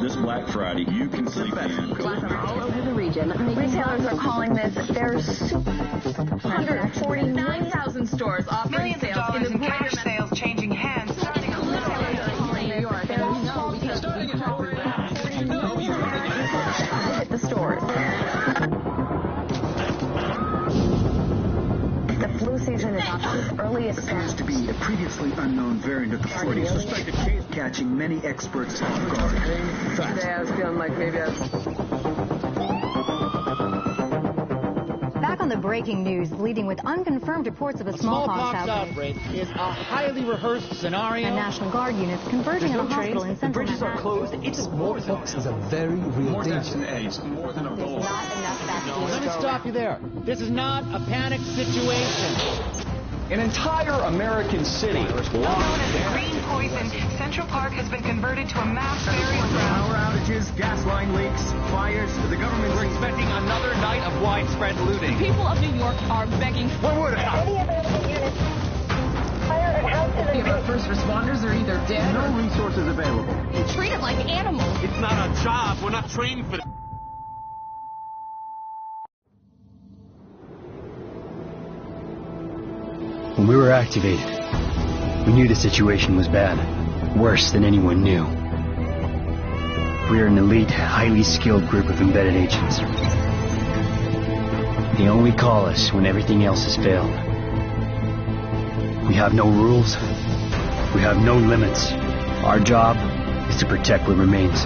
this Black Friday, you can sleep in. All over the region. Retailers are calling this their super 149,000 stores offering millions sales of dollars in the in cash sales changing hands starting on New York. And we know because hit the stores. The flu season is off its earliest Appears to be a previously unknown variant of the 40s. Suspected case catching many experts off guard. Today I was feeling like maybe I was... Back on the breaking news, leading with unconfirmed reports of a smallpox outbreak is a highly rehearsed scenario. And National Guard units converging on a hospital in central Bridges are closed. It's smallpox is a very real danger. More than a bowl. Not enough vaccines. Let me stop you there. This is not a panic situation. An entire American city known as the green poison. Central Park has been converted to a mass burial ground. Power outages, gas line leaks, fires. The government We're expecting another night of widespread looting. People of New York are begging for What would happen? our first responders are either dead No resources available. or treated like animals. It's not our job. We're not trained for that. When we were activated, we knew the situation was bad, worse than anyone knew. We are an elite, highly skilled group of embedded agents. They only call us when everything else has failed. We have no rules. We have no limits. Our job is to protect what remains.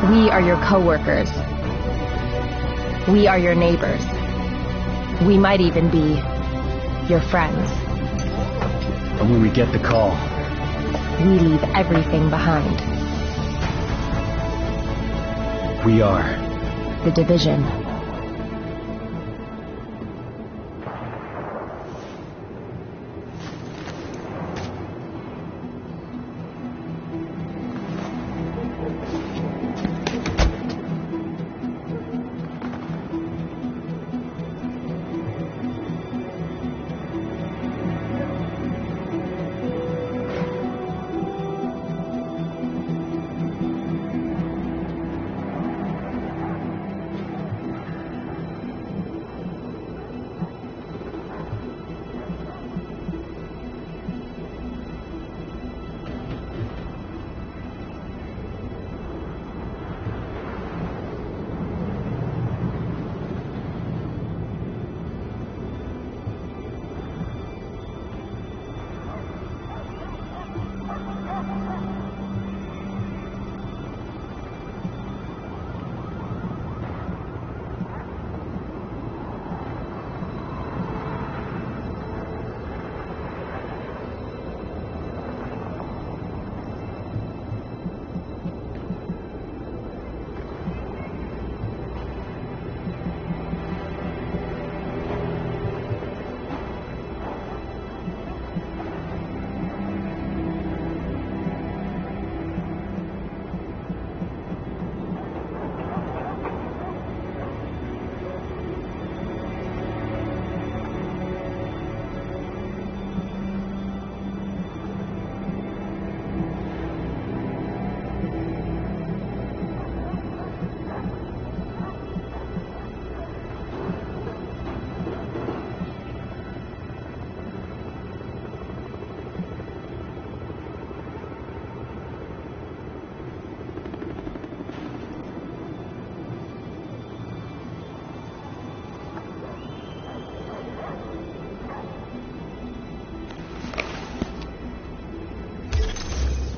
We are your co-workers. We are your neighbors. We might even be your friends. But when we get the call, We leave everything behind. we are The Division.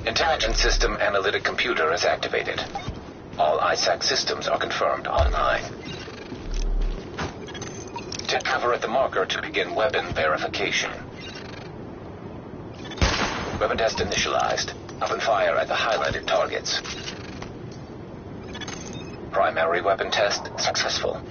Intelligence System Analytic Computer is activated. All ISAC systems are confirmed online. Take cover at the marker to begin weapon verification. Weapon test initialized. Open fire at the highlighted targets. Primary weapon test successful.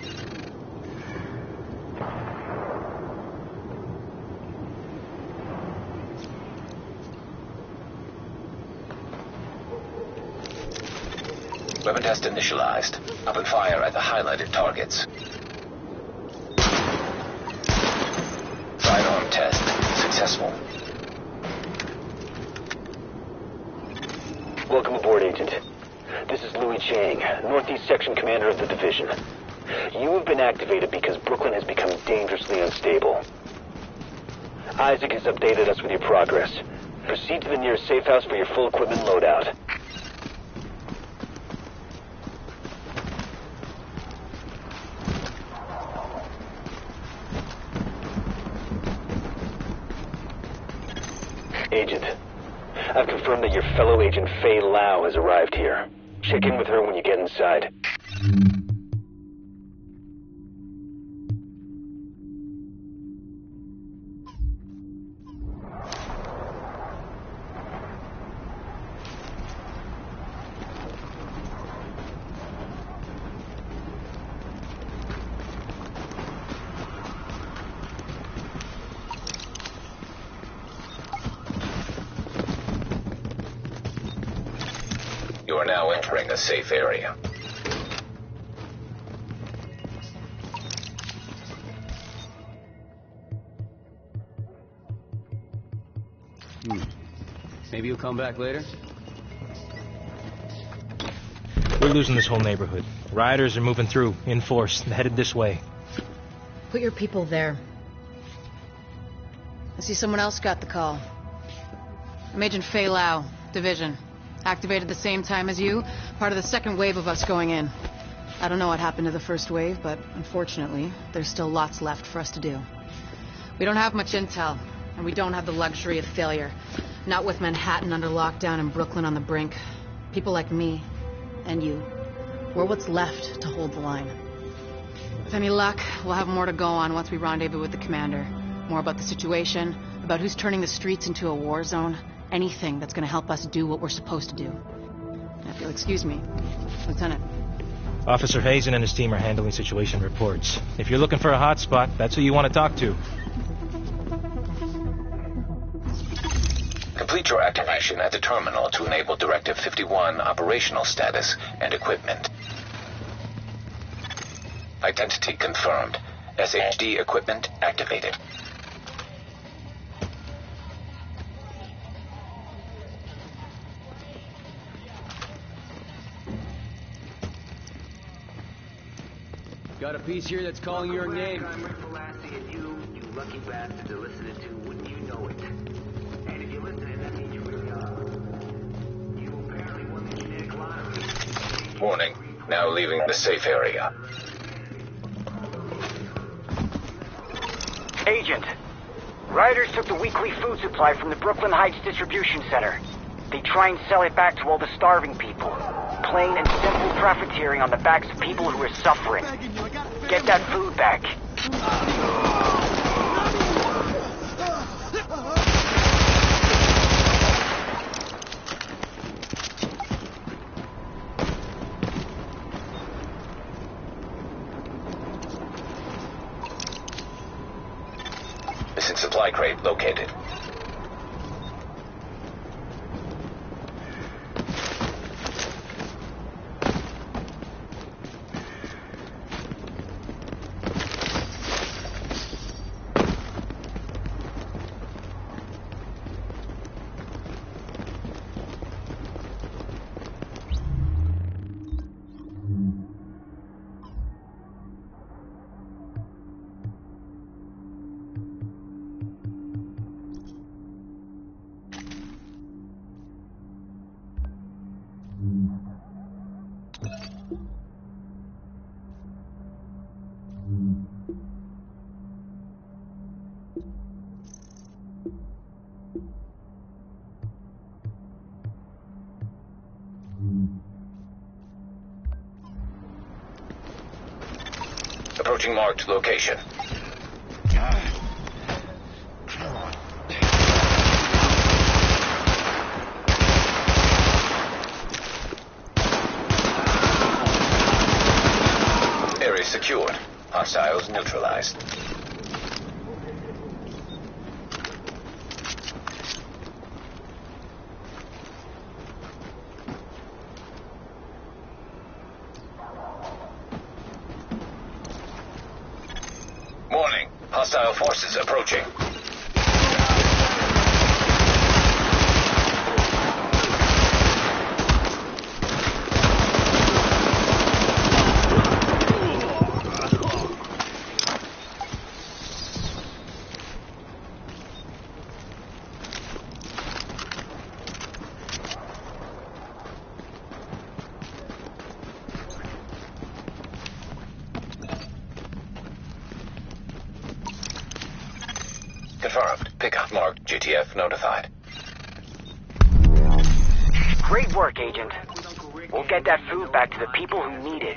Weapon test initialized. Open fire at the highlighted targets. Sidearm test successful. Welcome aboard, Agent. This is Louis Chang, Northeast Section Commander of the Division. You have been activated because Brooklyn has become dangerously unstable. Isaac has updated us with your progress. Proceed to the nearest safe house for your full equipment loadout. Agent, I've confirmed that your fellow agent Faye Lau has arrived here. Check in with her when you get inside. You are now entering a safe area. Maybe you'll come back later? We're losing this whole neighborhood. Rioters are moving through, in force, headed this way. Put your people there. I see someone else got the call. I'm Agent Faye Lau, Division. Activated the same time as you, part of the second wave of us going in. I don't know what happened to the first wave, but unfortunately, there's still lots left for us to do. We don't have much intel, and we don't have the luxury of failure. Not with Manhattan under lockdown and Brooklyn on the brink. People like me, and you, we're what's left to hold the line. With any luck, we'll have more to go on once we rendezvous with the commander. More about the situation, about who's turning the streets into a war zone. Anything that's going to help us do what we're supposed to do. And if you'll excuse me, Lieutenant. Officer Hazen and his team are handling situation reports. If you're looking for a hotspot, that's who you want to talk to. Complete your activation at the terminal to enable Directive 51 operational status and equipment. Identity confirmed. SHD equipment activated. Got a piece here that's calling your name. You lucky bastards are listening to, wouldn't you know it? And if you're listening, that means you really are. You apparently won the genetic lottery. Warning. Now leaving the safe area. Agent, rioters took the weekly food supply from the Brooklyn Heights Distribution Center. They try and sell it back to all the starving people. Plain and simple profiteering on the backs of people who are suffering. Get that food back. Missing supply crate located. Approaching marked location. Area secured. Hostiles neutralized. Warning. Hostile forces approaching. Confirmed. Pickup marked GTF notified. Great work, Agent. We'll get that food back to the people who need it.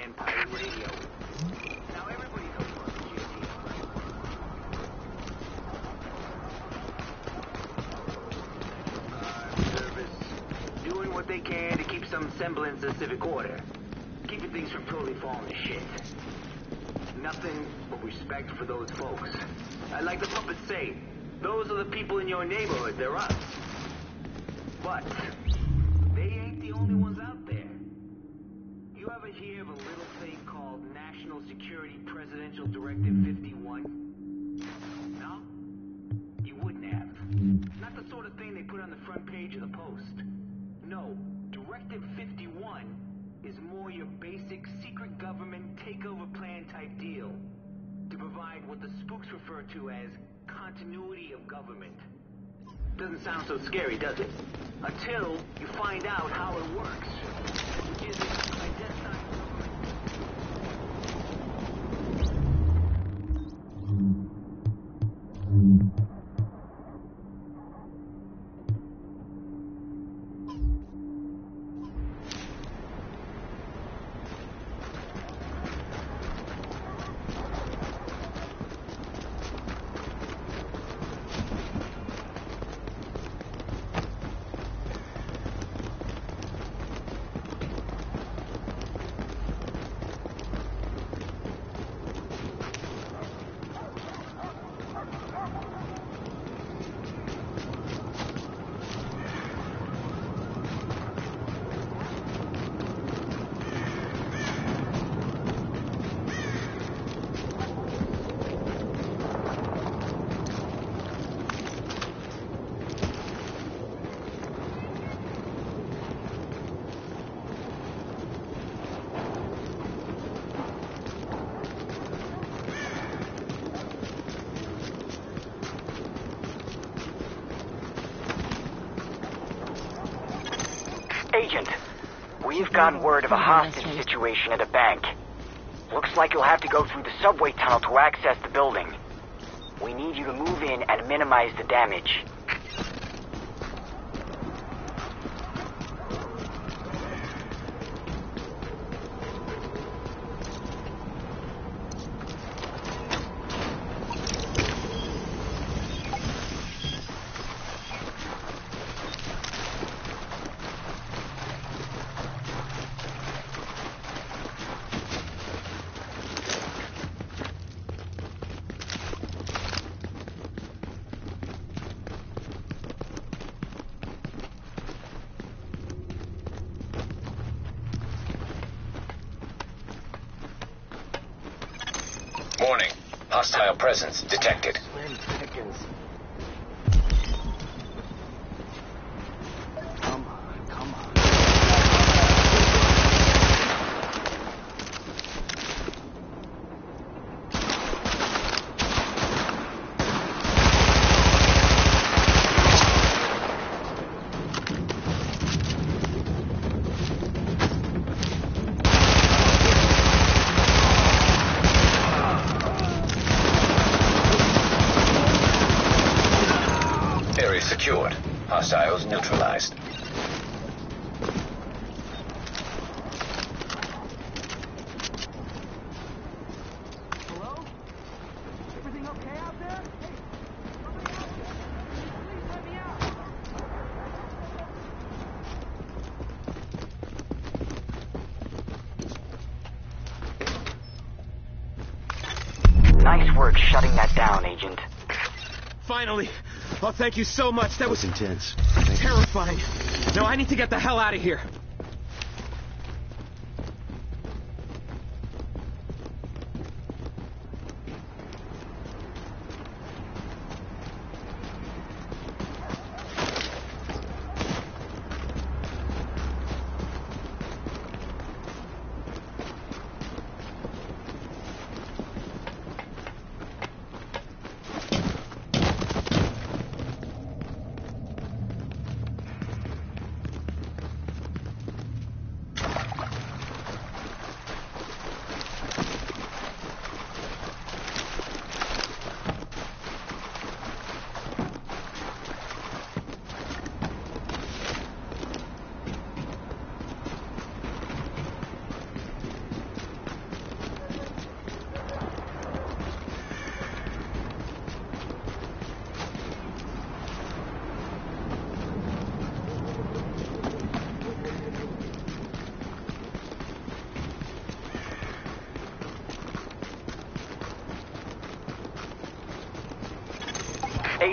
Doing what they can to keep some semblance of civic order. Keeping things from totally falling to shit. Nothing but respect for those folks. Like the puppets say, those are the people in your neighborhood, they're us. But they ain't the only ones out there. You ever hear of a little thing called National Security Presidential Directive 51? No? You wouldn't have. Not the sort of thing they put on the front page of the Post. No, Directive 51 is more your basic secret government takeover plan type deal. To provide what the spooks refer to as continuity of government. Doesn't sound so scary, does it? Until you find out how it works. Which is clandestine Agent, we've gotten word of a hostage situation at a bank. Looks like you'll have to go through the subway tunnel to access the building. We need you to move in and minimize the damage. Warning. Hostile presence detected. Area secured. Hostiles neutralized. Hello? Everything okay out there? Hey, somebody out there? Please let me out. Nice work shutting that down, Agent. Finally! Oh, thank you so much. That was intense. Terrifying. Now I need to get the hell out of here.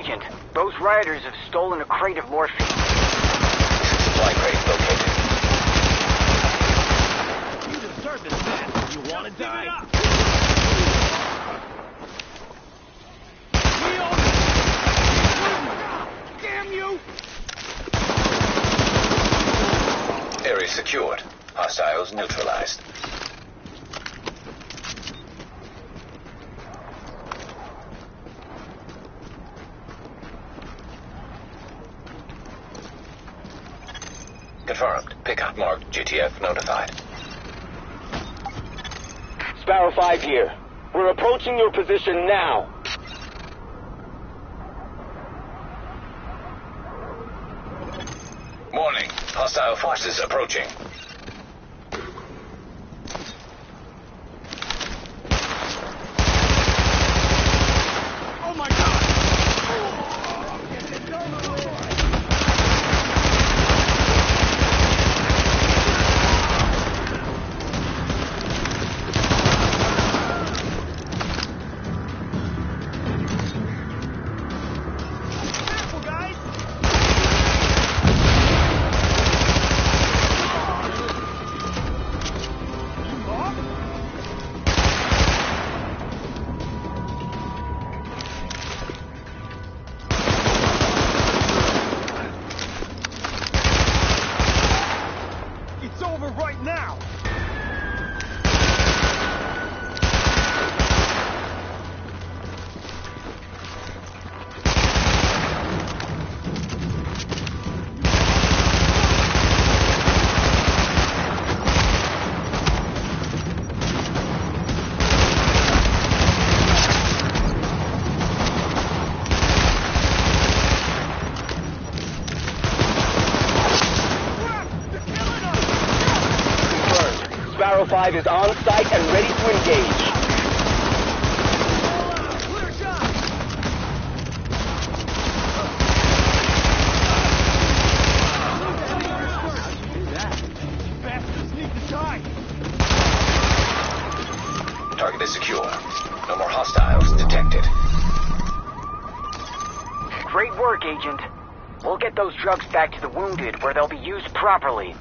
Agent, those rioters have stolen a crate of morphine. Supply crate located. You deserve this, man. You want to die? Damn you! Area secured. Hostiles neutralized. Confirmed. Pickup marked. GTF notified. Sparrow 5 here. We're approaching your position now. Warning. Hostile forces approaching. Oh my god! It's over right now! Sparrow 5 is on site and ready to engage. Bastards need to die! Target is secure. No more hostiles detected. Great work, Agent. We'll get those drugs back to the wounded where they'll be used properly.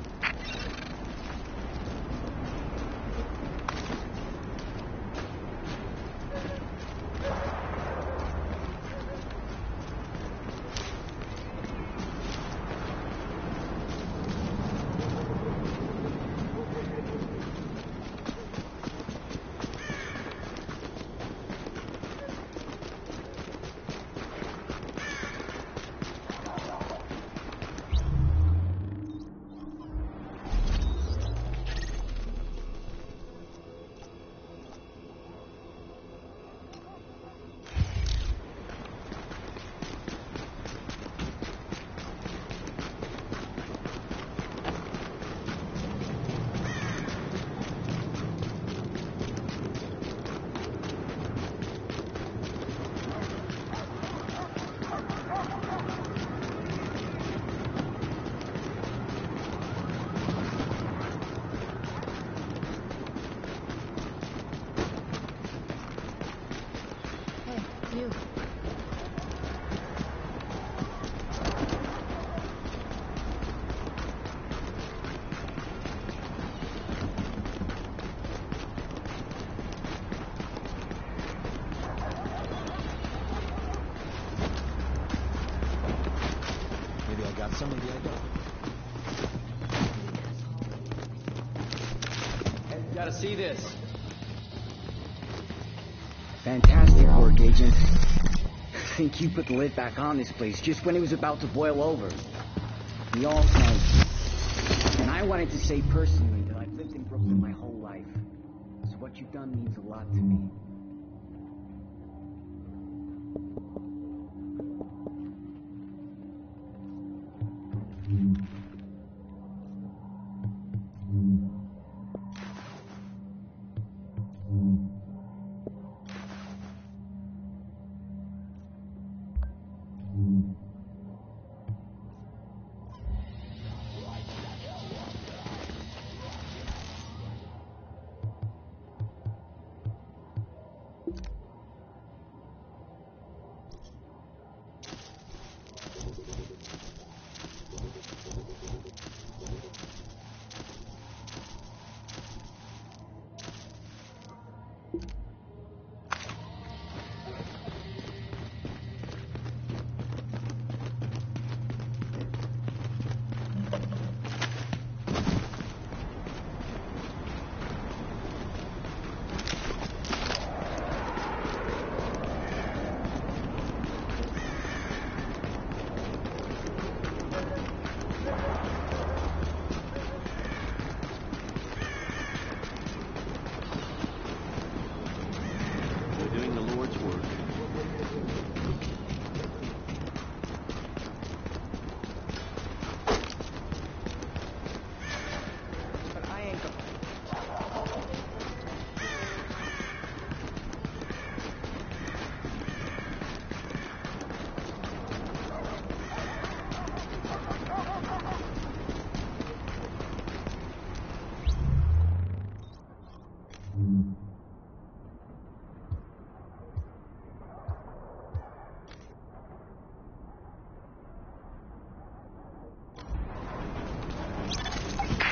You. Maybe I got some, maybe I don't. Hey, you gotta see this. Fantastic work, Agent. I think you put the lid back on this place just when it was about to boil over. We all said. And I wanted to say personally that I've lived in Brooklyn my whole life. So what you've done means a lot to me.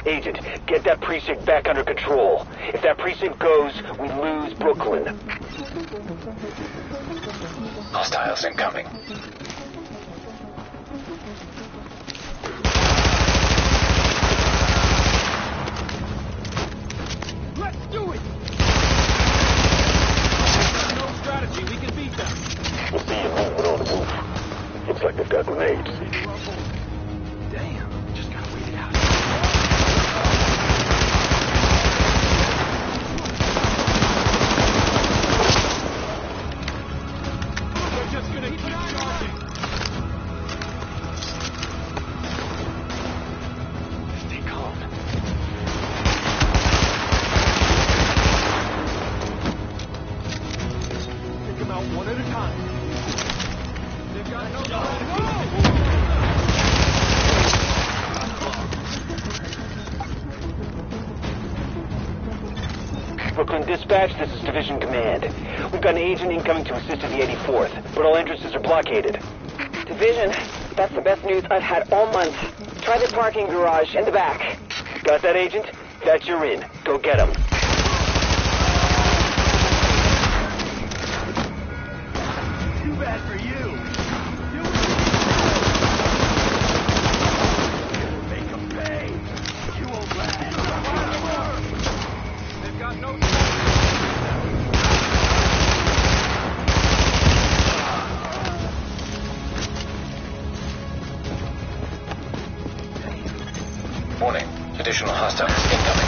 Agent, get that precinct back under control. If that precinct goes, we lose Brooklyn. Hostiles incoming. Let's do it! No strategy, we can beat them. We'll see you moving on the move. Looks like they've got grenades. Damn, just gotta wait it out. They're just gonna keep charging. Stay calm. Take them out one at a time. They've got no Brooklyn Dispatch, this is Division Command. We've got an agent incoming to assist at the 84th, but all entrances are blockaded. Division, that's the best news I've had all month. Try the parking garage in the back. Got that, Agent? That's your in. Go get him. Too bad for you. Make them pay. You won't last. They've got no... Warning. Additional hostiles incoming.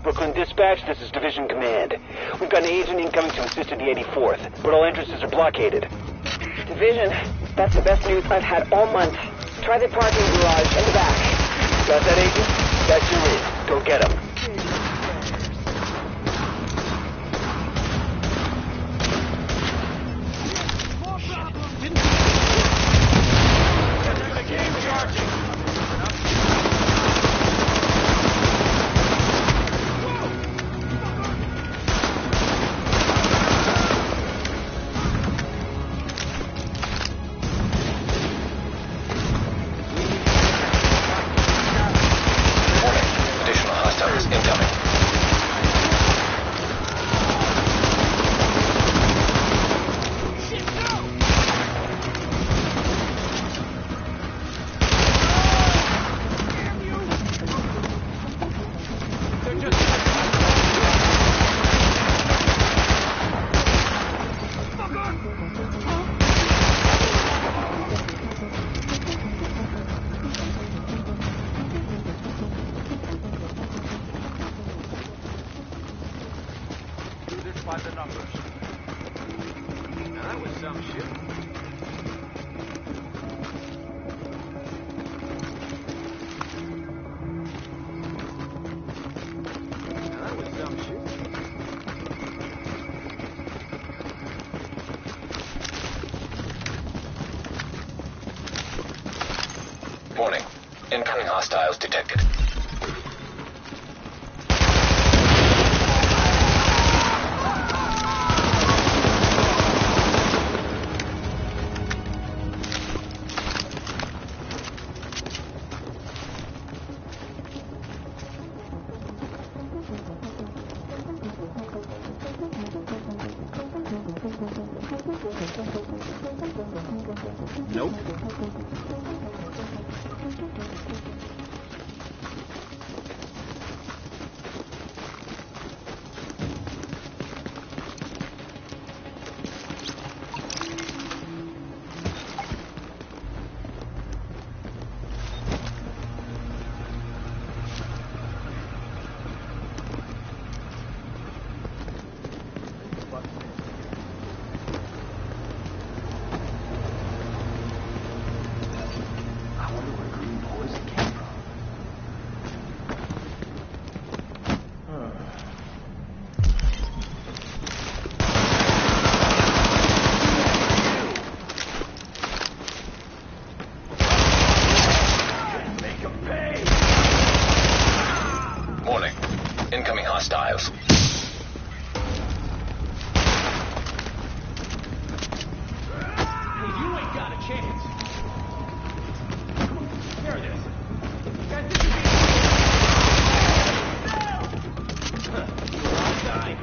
Brooklyn Dispatch, this is Division Command. We've got an agent incoming to assist at the 84th, but all entrances are blockaded. Division, that's the best news I've had all month. Try the parking garage in the back. Got that, Agent? That's your in. Go get him. Additional hostiles incoming. Do this by the numbers. Now that was some shit. Now that was some shit. Warning. Incoming hostiles detected. Nope. I wonder where Green poison came Incoming hostiles. Hey, you ain't got a chance. There it is. Guys, this is You're outside.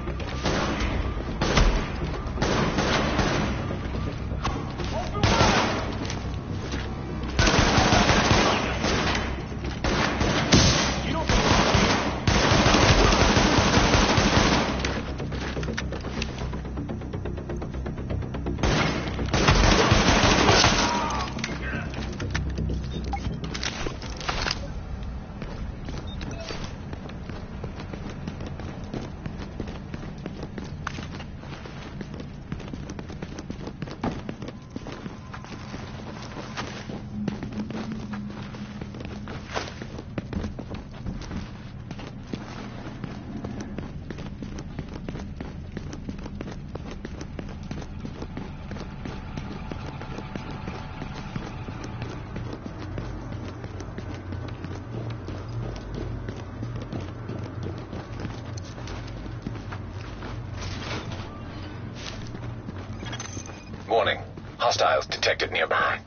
Warning. Hostiles detected nearby.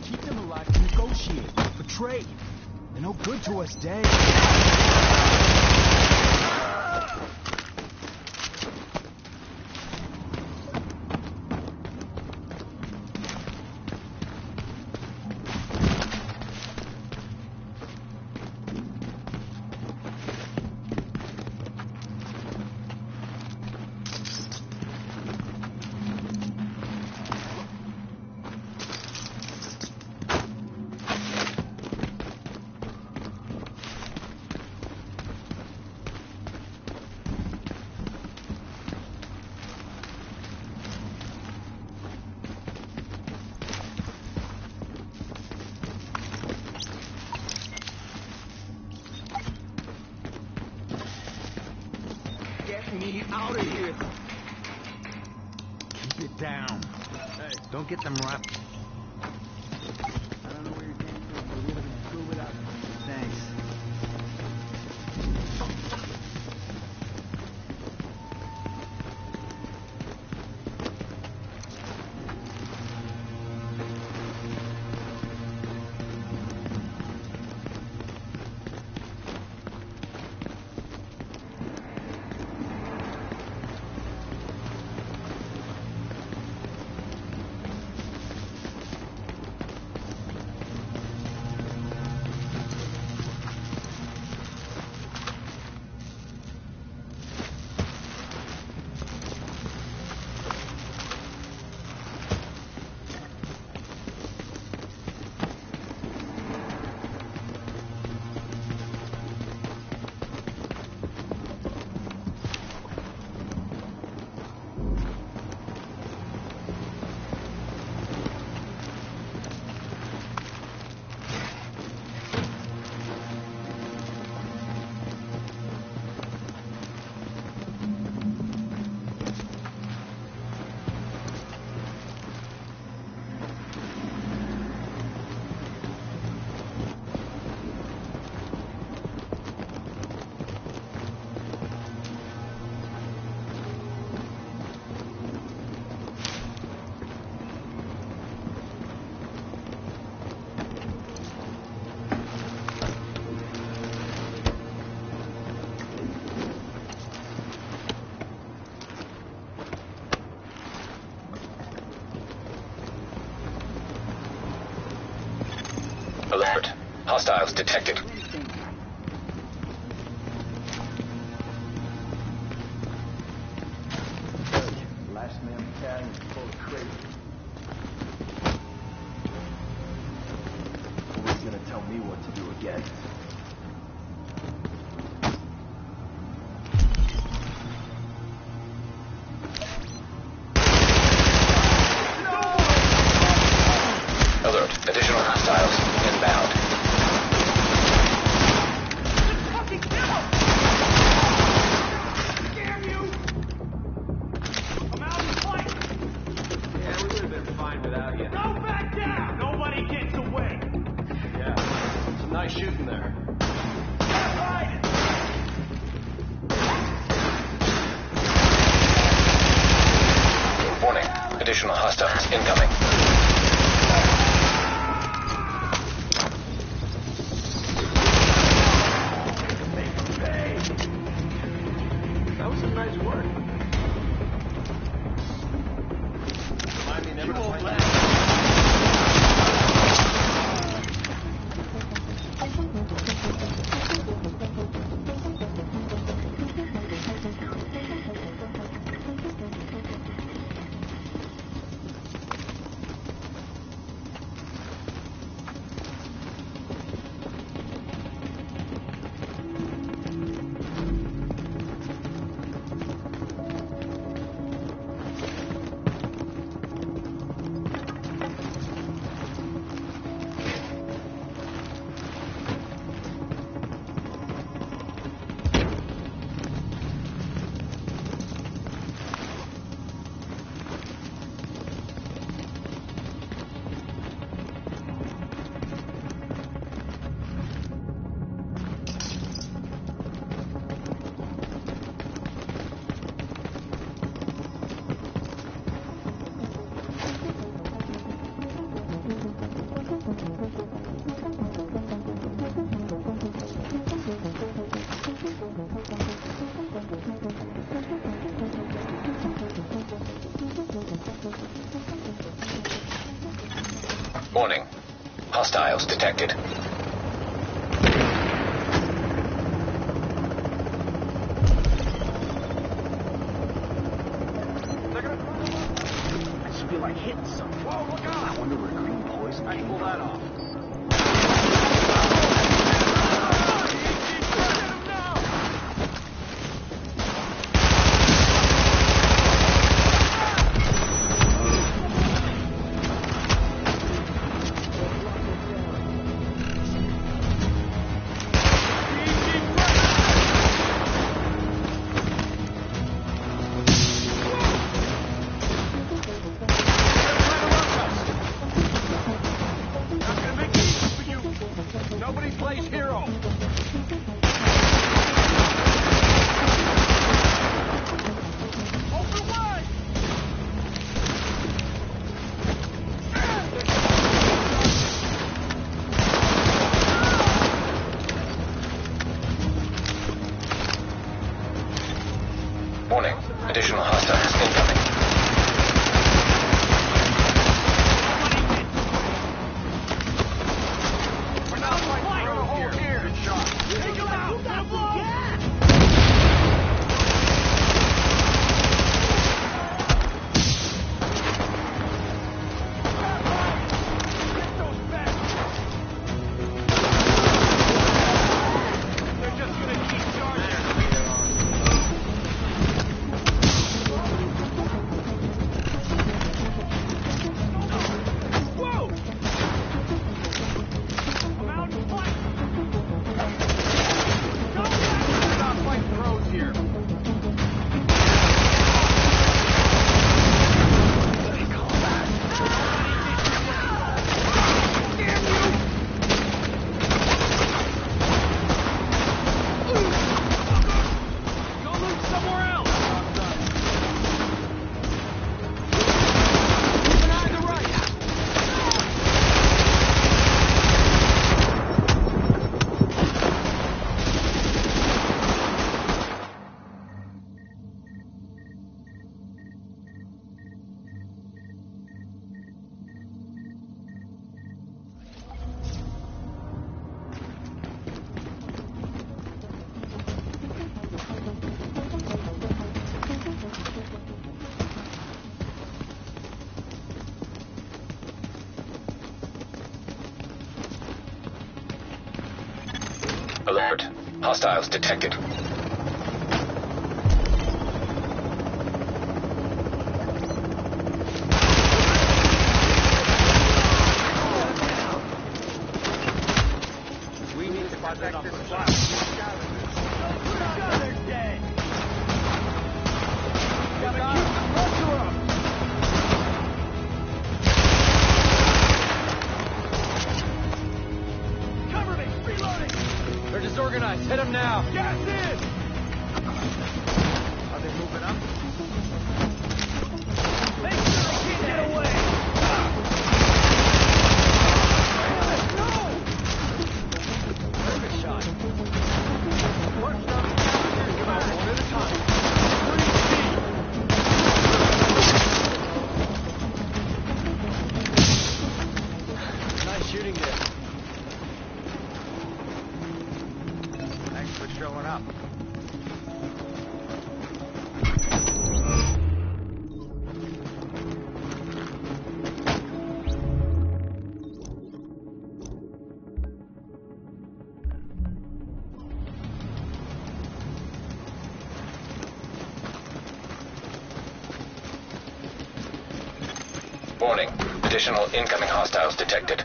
Keep them alive to negotiate for trade. They're no good to us, Dave. Get me out of here. Keep it down. Hey, don't get them wrapped. I don't know where you're getting from, but we're gonna prove it up. Thanks. Alert. Hostiles detected. Last man battalion is full of crazy. Who's gonna tell me what to do again? Alert. Additional hostiles inbound. Fucking Nice shooting there. Warning. Additional hostiles incoming. That was some nice work. Remind me never to play that. Warning. Hostiles detected. I just feel like hitting something. Whoa, look out! I wonder where green poison came from. Pull that off. Nobody plays hero. Open wide. Warning. Additional hostiles incoming. Alert. Hostiles detected. We need to protect this flag. They're dead. Gotta keep the pressure up. Cover me. disorganized. Hit them now. Gas in! Are they moving up? Make sure they can't get away! Perfect shot. First up, come out one at a time. Nice shooting there. Thanks for showing up. Warning. Additional incoming hostiles detected.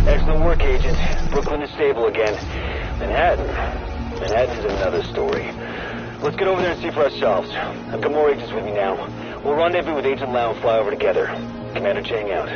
Excellent work, Agent. Brooklyn is stable again. Manhattan is another story. Let's get over there and see for ourselves. I've got more agents with me now. We'll rendezvous with Agent Lau and fly over together. Commander Chang out.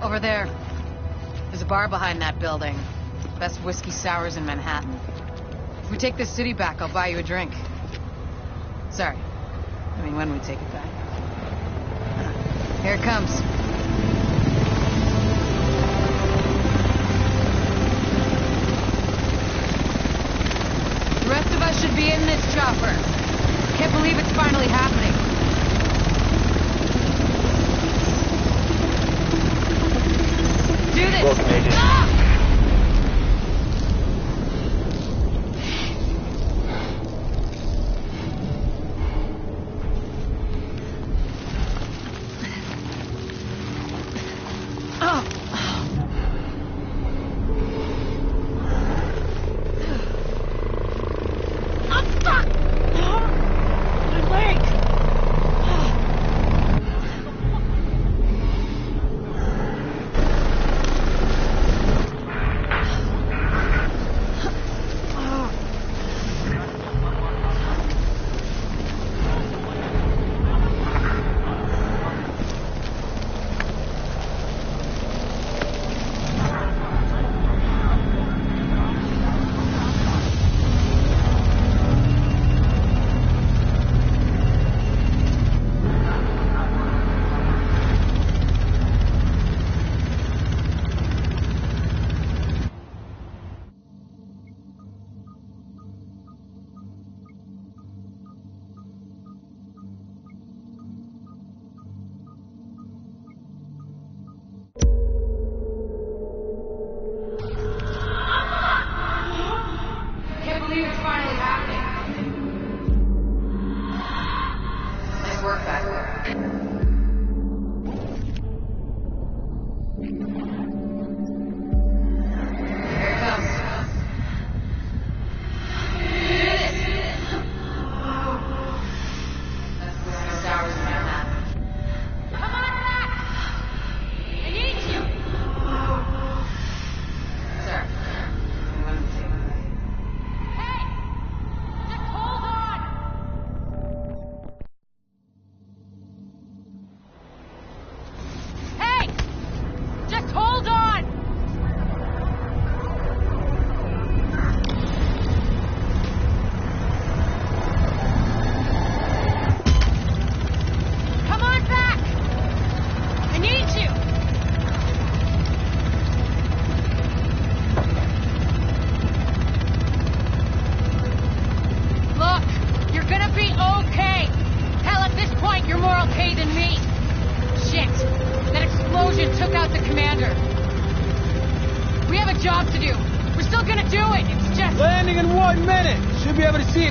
Over there. There's a bar behind that building. Best whiskey sours in Manhattan. If we take this city back, I'll buy you a drink. Sorry. I mean, when we take it back. Here it comes. The rest of us should be in this chopper. Can't believe it's finally happening. Do this! Welcome, Agent.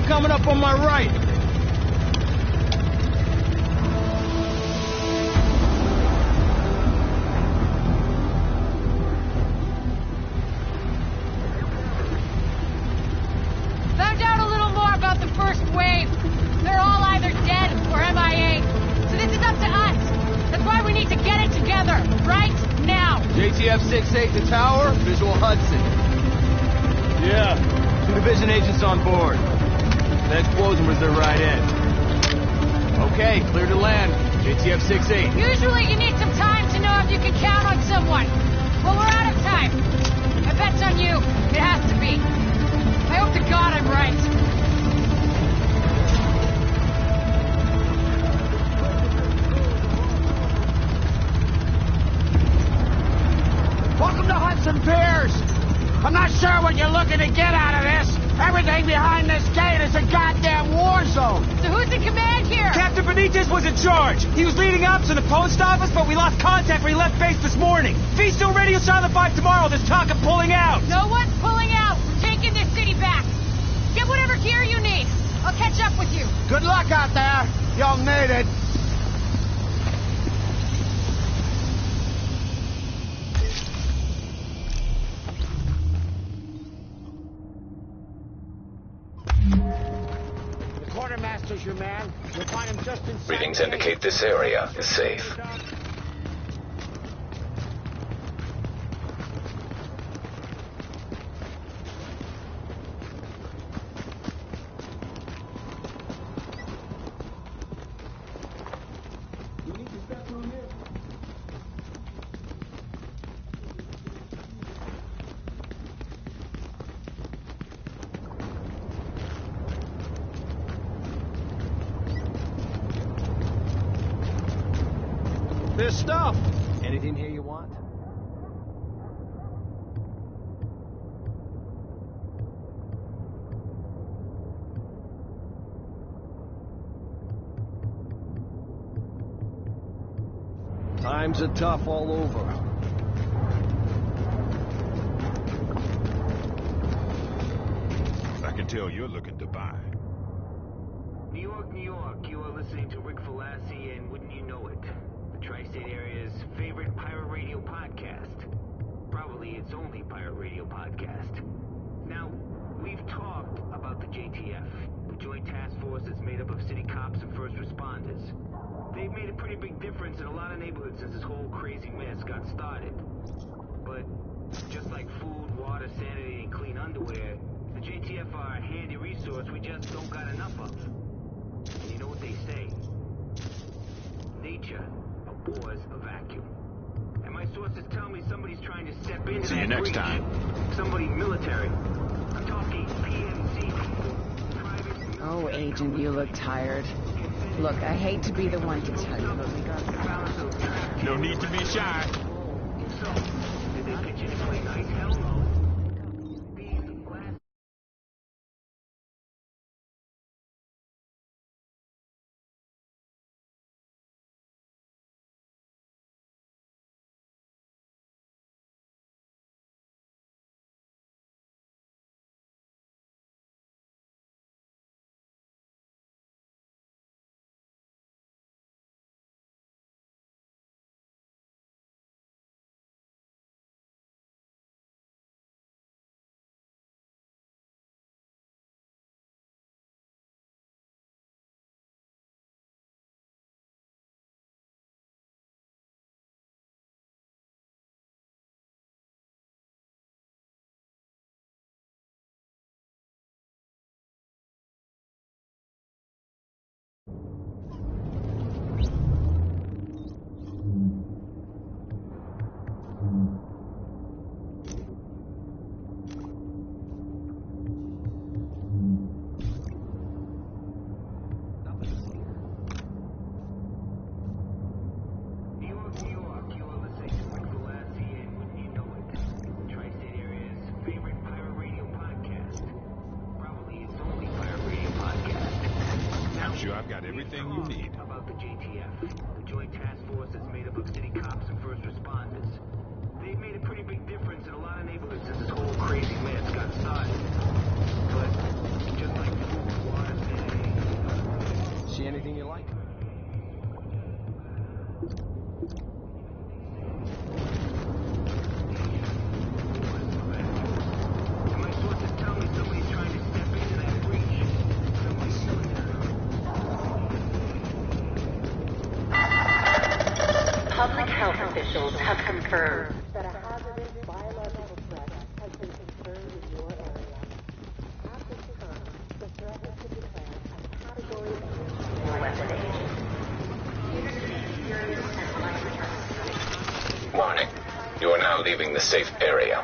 Coming up on my right. Found out a little more about the first wave. They're all either dead or MIA. So this is up to us. That's why we need to get it together, right now. JTF 6-8 to tower, visual Hudson. Yeah, 2 division agents on board. The explosion was their right end. Okay, clear to land. JTF 6-8. Usually you need some time to know if you can count on someone. Well, we're out of time. My bet's on you. It has to be. I hope to God I'm right. Welcome to Hudson Piers. I'm not sure what you're looking to get out of this. Everything behind this gate is a goddamn war zone. So who's in command here? Captain Benitez was in charge. He was leading ops in the post office, but we lost contact when he left base this morning. If he's still radio Silent 5 tomorrow, there's talk of pulling out. No one's pulling out. We're taking this city back. Get whatever gear you need. I'll catch up with you. Good luck out there. You'll need it. Quartermaster's your man. You'll find him just inside. Readings indicate this area is safe. this stuff. Anything here you want? Times are tough all over. I can tell you're looking to buy. New York, New York. You are listening to Rick Falassi, and wouldn't you know it, the Tri-State Area's favorite pirate radio podcast. Probably its only pirate radio podcast. Now, we've talked about the JTF, the Joint Task Force that's made up of city cops and first responders. They've made a pretty big difference in a lot of neighborhoods since this whole crazy mess got started. But just like food, water, sanity, and clean underwear, the JTF are a handy resource we just don't got enough of. And you know what they say? Nature abhors a vacuum. And my sources tell me somebody's trying to step into See you next time. Somebody military. I'm talking PMC people. Oh, Agent, you look tired. Look, I hate to be the one to tell you, but we got... No need to be shy. So, did they pitch in to play nice? Hell no. I've got everything you need. About the JTF, the Joint Task Force that's made up of city cops and first responders. They've made a pretty big difference in a lot of neighborhoods since this whole crazy mess got started. But just like food, water, sanity. See anything you like? And my sources tell me somebody's trying to step into that breach. Somebody's military. Public health officials have confirmed that a hazardous biological threat has been confirmed in your area. At this time, the threat has been declared as Category 3 weapon agent. Serious and life-threatening. Warning. You are now leaving the safe area.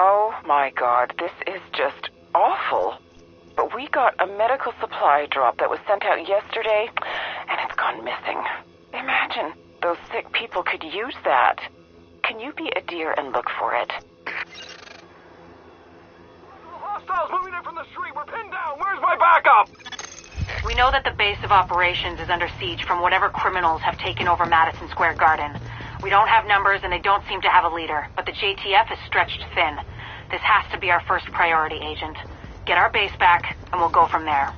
Oh my God, this is just awful. But we got a medical supply drop that was sent out yesterday, and it's gone missing. Imagine, those sick people could use that. Can you be a dear and look for it? Hostiles moving in from the street. We're pinned down. Where's my backup? We know that the base of operations is under siege from whatever criminals have taken over Madison Square Garden. We don't have numbers and they don't seem to have a leader, but the JTF is stretched thin. This has to be our first priority, Agent. Get our base back, and we'll go from there.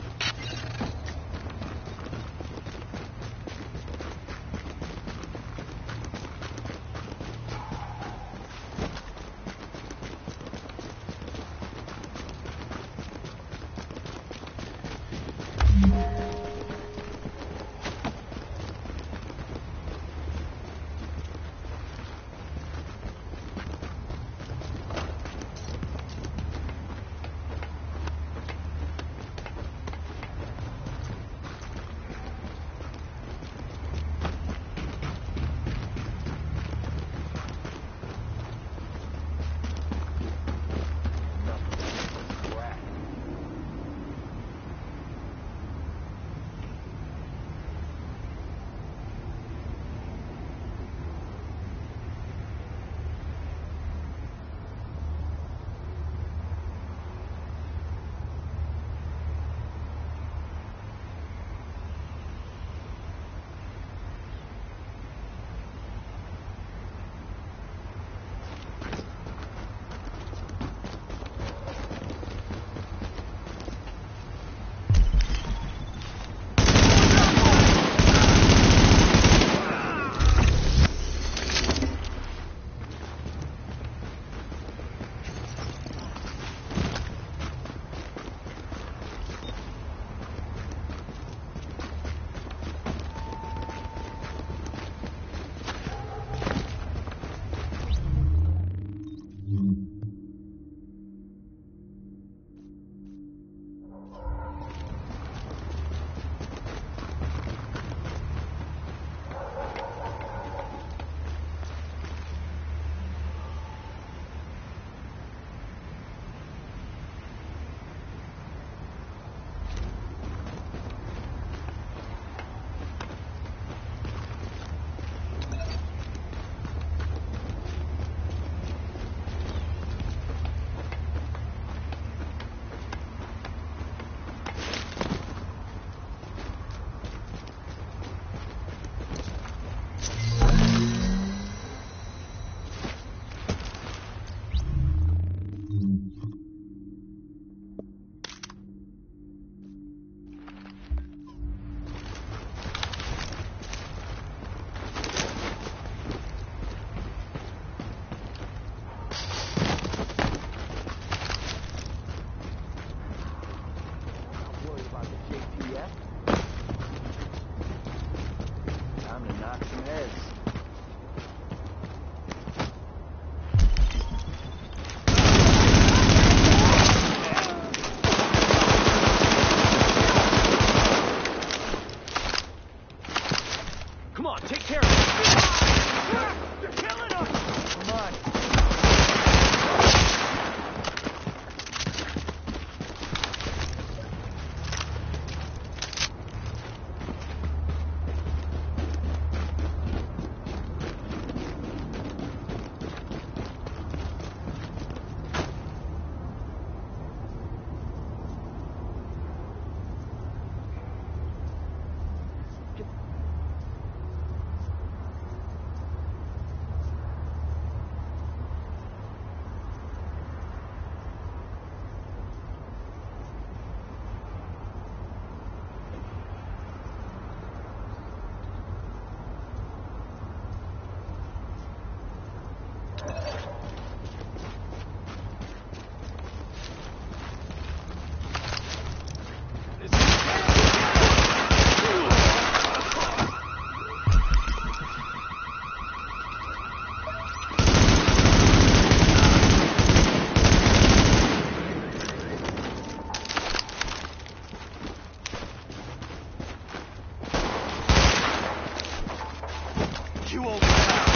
over town.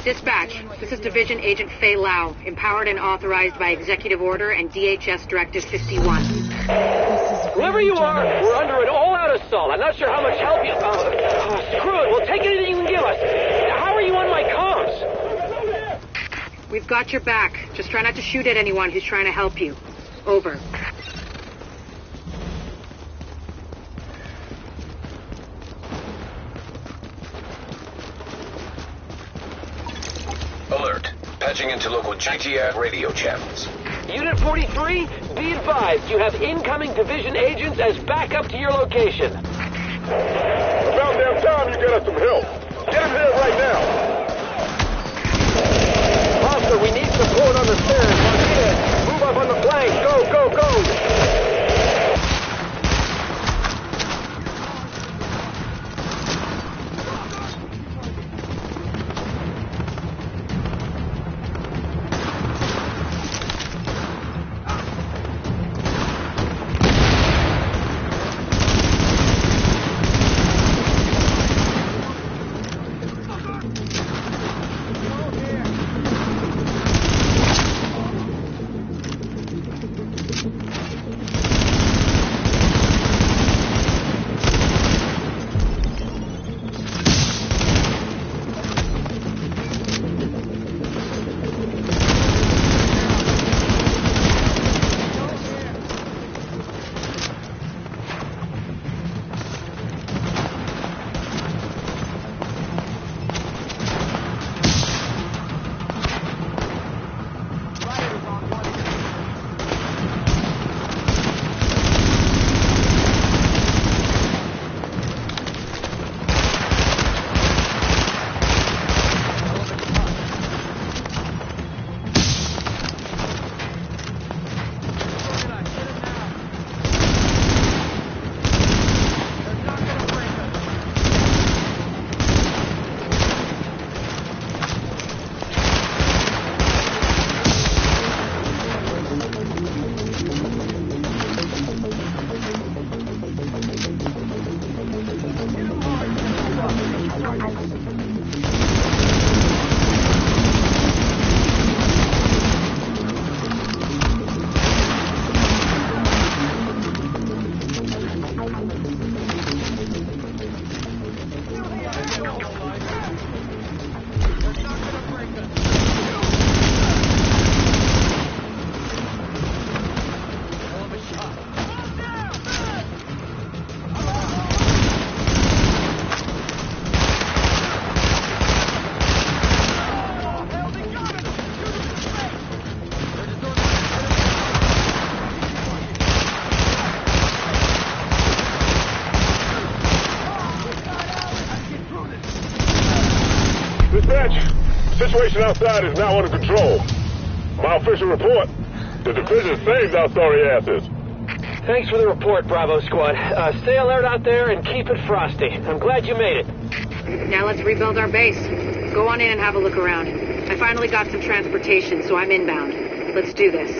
Dispatch, this is Division Agent Phaze Lau, empowered and authorized by Executive Order and DHS Directive 51. Whoever you are, we're under an all-out assault. I'm not sure how much help you... screw it. We'll take anything you can give us. How are you on my comms? We've got your back. Just try not to shoot at anyone who's trying to help you. Over. Alert. Patching into local GTR radio channels. Unit 43, be advised, you have incoming division agents as backup to your location. About damn time you get us some help. Get him here right now. Officer, we need support on the stairs. Martinez, move up on the flank. Go, go, go. Situation outside is now under control. My official report, the division saved our sorry asses. Thanks for the report, Bravo Squad. Stay alert out there and keep it frosty. I'm glad you made it. Now let's rebuild our base. Go on in and have a look around. I finally got some transportation, so I'm inbound. Let's do this.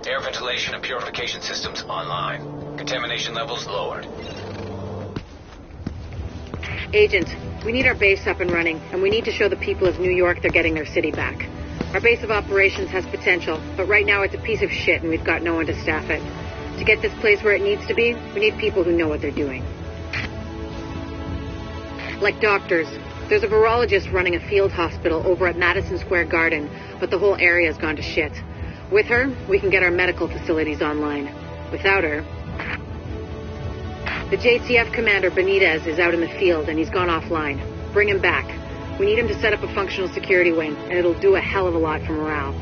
Air ventilation and purification systems online. Contamination levels lowered. Agent, we need our base up and running, and we need to show the people of New York they're getting their city back. Our base of operations has potential, but right now it's a piece of shit and we've got no one to staff it. To get this place where it needs to be, we need people who know what they're doing. Like doctors. There's a virologist running a field hospital over at Madison Square Garden, but the whole area's gone to shit. With her, we can get our medical facilities online. Without her, The JTF commander, Benitez, is out in the field and he's gone offline. Bring him back. We need him to set up a functional security wing, and it'll do a hell of a lot for morale.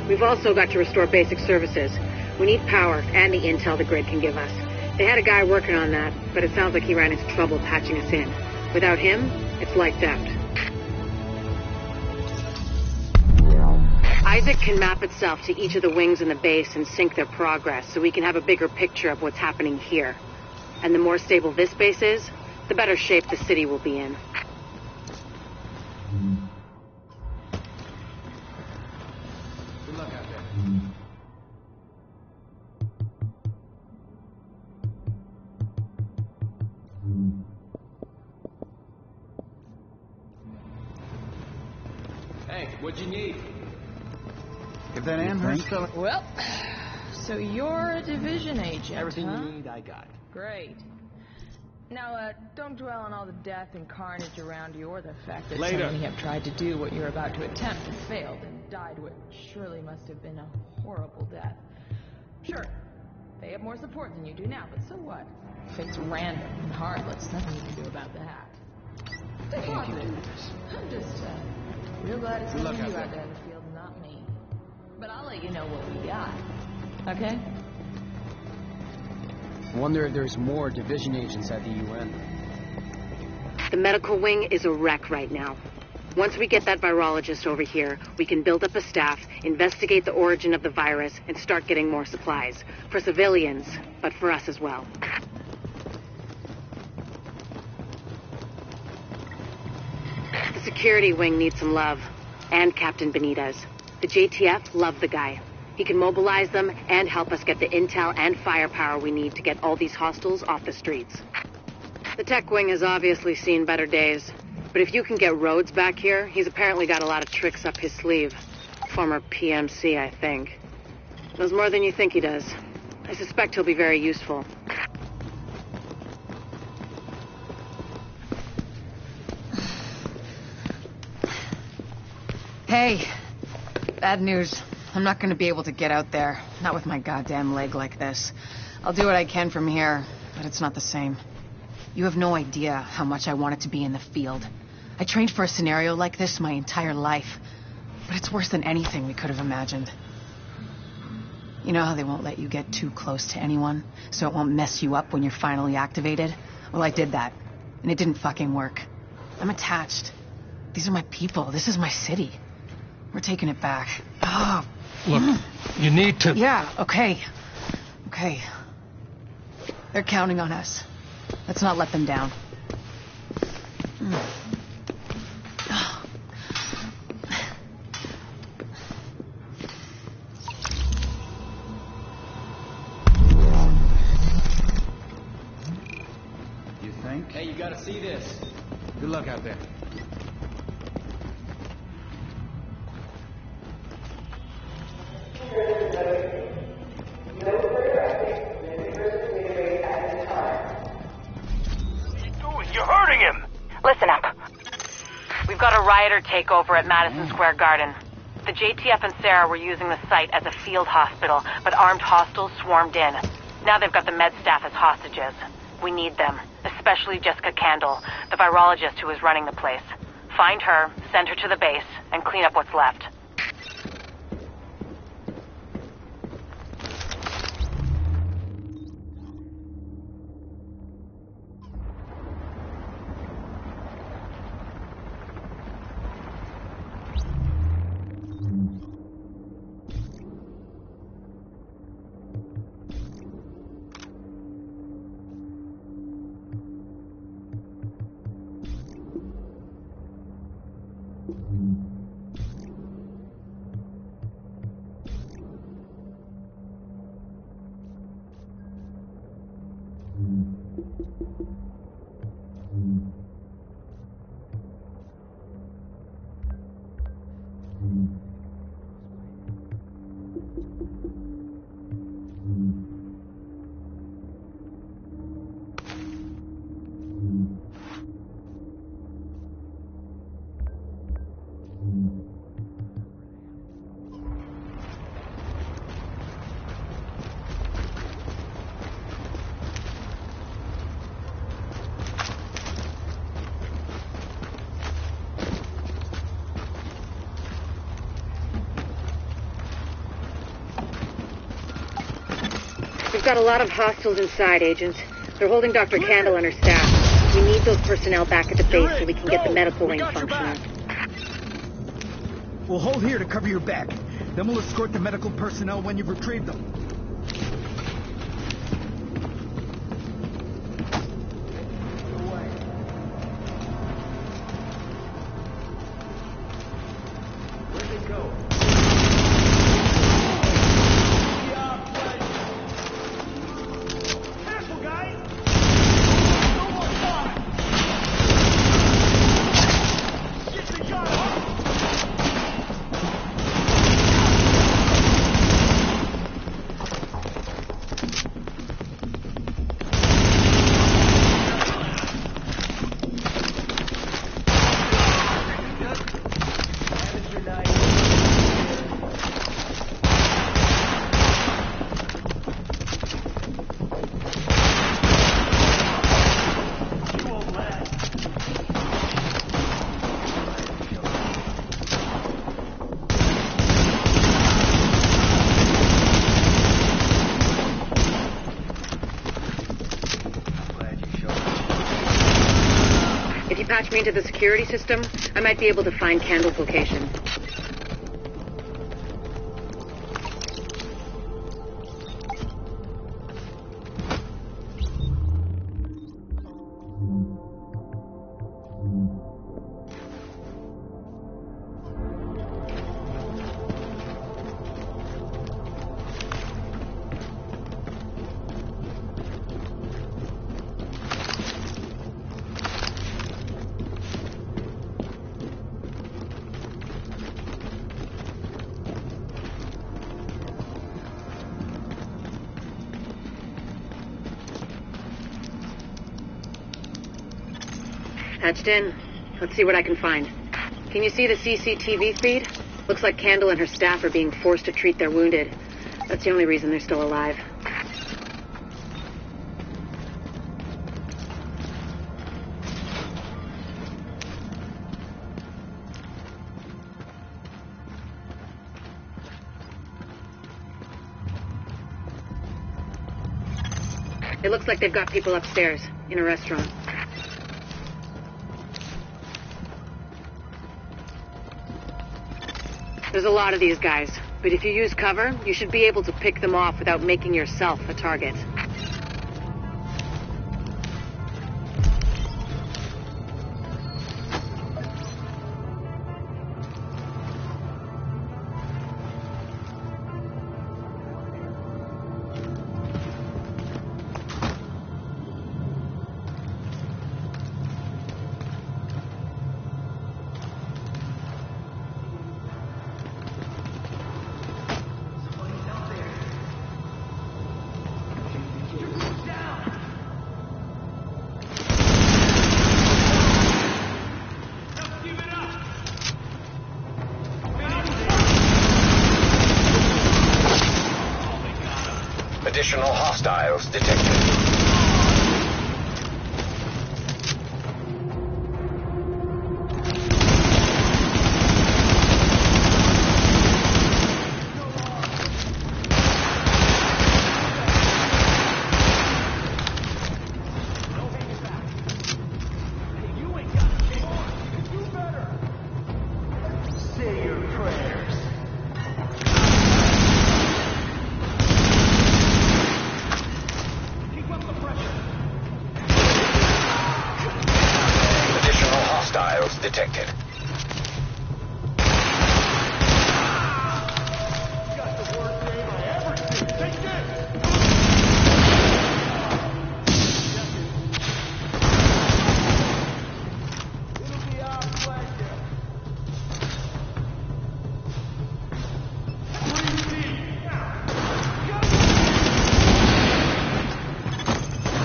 We've also got to restore basic services. We need power and the intel the grid can give us. They had a guy working on that, but it sounds like he ran into trouble patching us in. Without him, it's lights out. Isaac can map itself to each of the wings in the base and sync their progress so we can have a bigger picture of what's happening here. And the more stable this base is, the better shape the city will be in. Good luck out there. Hey, what'd you need? If that Amherst fella... Well, so you're a division agent, Everything huh? you need, I got. Great. Now, don't dwell on all the death and carnage around you, or the fact that Later. so many have tried to do what you're about to attempt and failed and died what surely must have been a horrible death. Sure, they have more support than you do now, but so what? Fate's random and heartless. Nothing you can do about that. Stay positive. I'm just real glad it's you out there in the field, not me. But I'll let you know what we got. Okay? I wonder if there's more division agents at the UN. The medical wing is a wreck right now. Once we get that virologist over here, we can build up a staff, investigate the origin of the virus, and start getting more supplies. For civilians, but for us as well. The security wing needs some love. And Captain Benitez. The JTF love the guy. He can mobilize them and help us get the intel and firepower we need to get all these hostiles off the streets. The tech wing has obviously seen better days. But if you can get Rhodes back here, he's apparently got a lot of tricks up his sleeve. Former PMC, I think. Knows more than you think he does. I suspect he'll be very useful. Hey, bad news. I'm not gonna be able to get out there. Not with my goddamn leg like this. I'll do what I can from here, but it's not the same. You have no idea how much I wanted to be in the field. I trained for a scenario like this my entire life. But it's worse than anything we could have imagined. You know how they won't let you get too close to anyone, so it won't mess you up when you're finally activated? Well, I did that, and it didn't fucking work. I'm attached. These are my people. This is my city. We're taking it back. Oh. Look, you need to... Yeah, okay. Okay. They're counting on us. Let's not let them down. You think? Hey, you gotta see this. Good luck out there. You're hurting him! Listen up. We've got a rioter takeover at Madison Square Garden. The JTF and Sarah were using the site as a field hospital, but armed hostiles swarmed in. Now they've got the med staff as hostages. We need them, especially Jessica Candle, the virologist who is running the place. Find her, send her to the base, and clean up what's left. We've got a lot of hostiles inside, Agent. They're holding Dr. Candle and her staff. We need those personnel back at the base so we can get the medical wing functioning. We'll hold here to cover your back. Then we'll escort the medical personnel when you've retrieved them. Patch me into the security system, I might be able to find Candle's location. Patched in. Let's see what I can find. Can you see the CCTV feed? Looks like Candle and her staff are being forced to treat their wounded. That's the only reason they're still alive. It looks like they've got people upstairs, in a restaurant. There's a lot of these guys, but if you use cover, you should be able to pick them off without making yourself a target. Additional hostiles detected. Detected.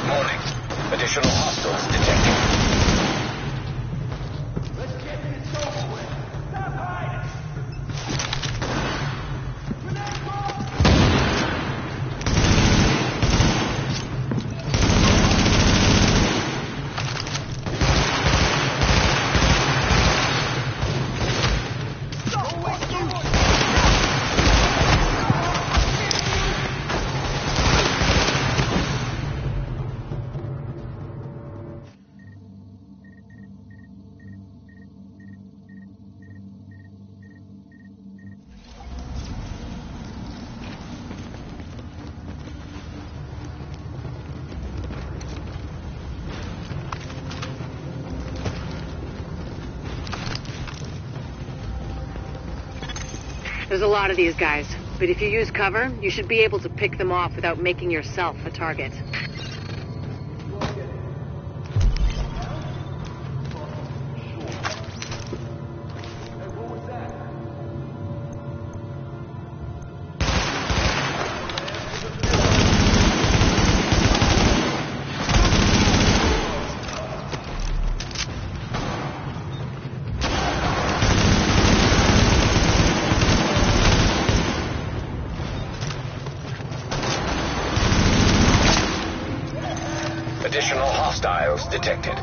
Warning. Additional hostiles detected. Let's get There's a lot of these guys, but if you use cover, you should be able to pick them off without making yourself a target. Additional hostiles detected.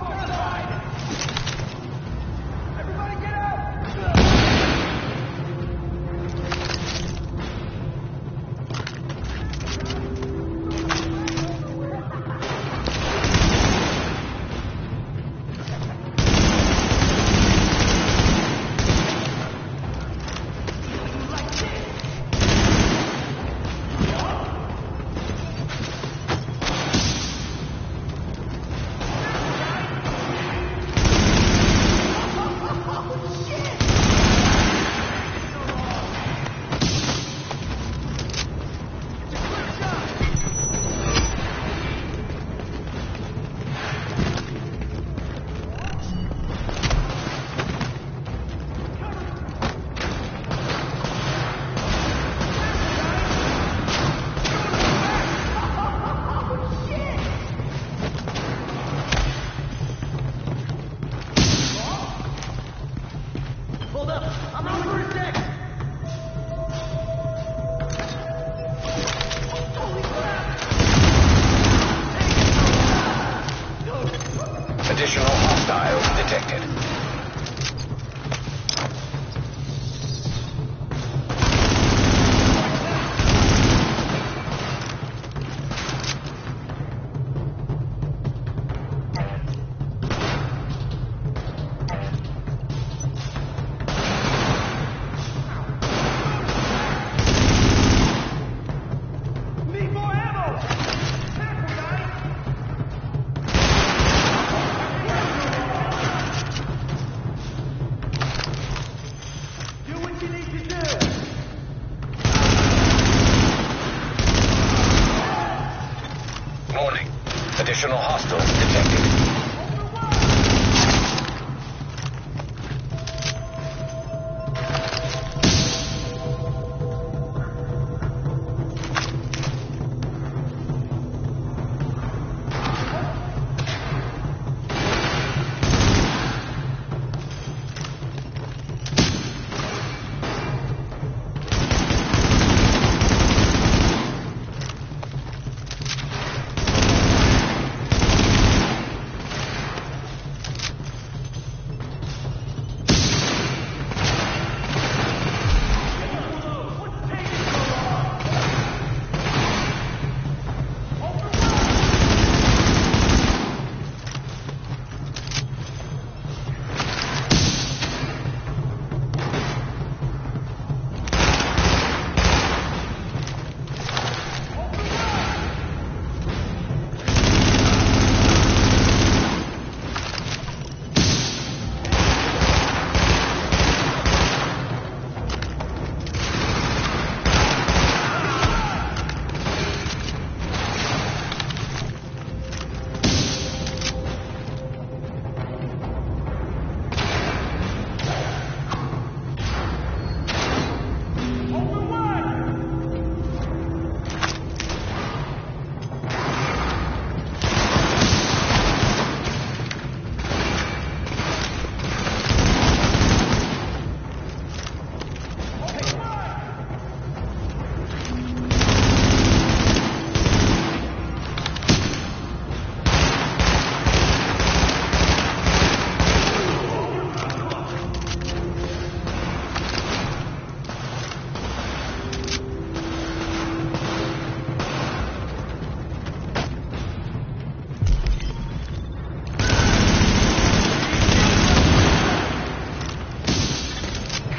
Additional hostiles detected. Warning. Additional hostiles detected.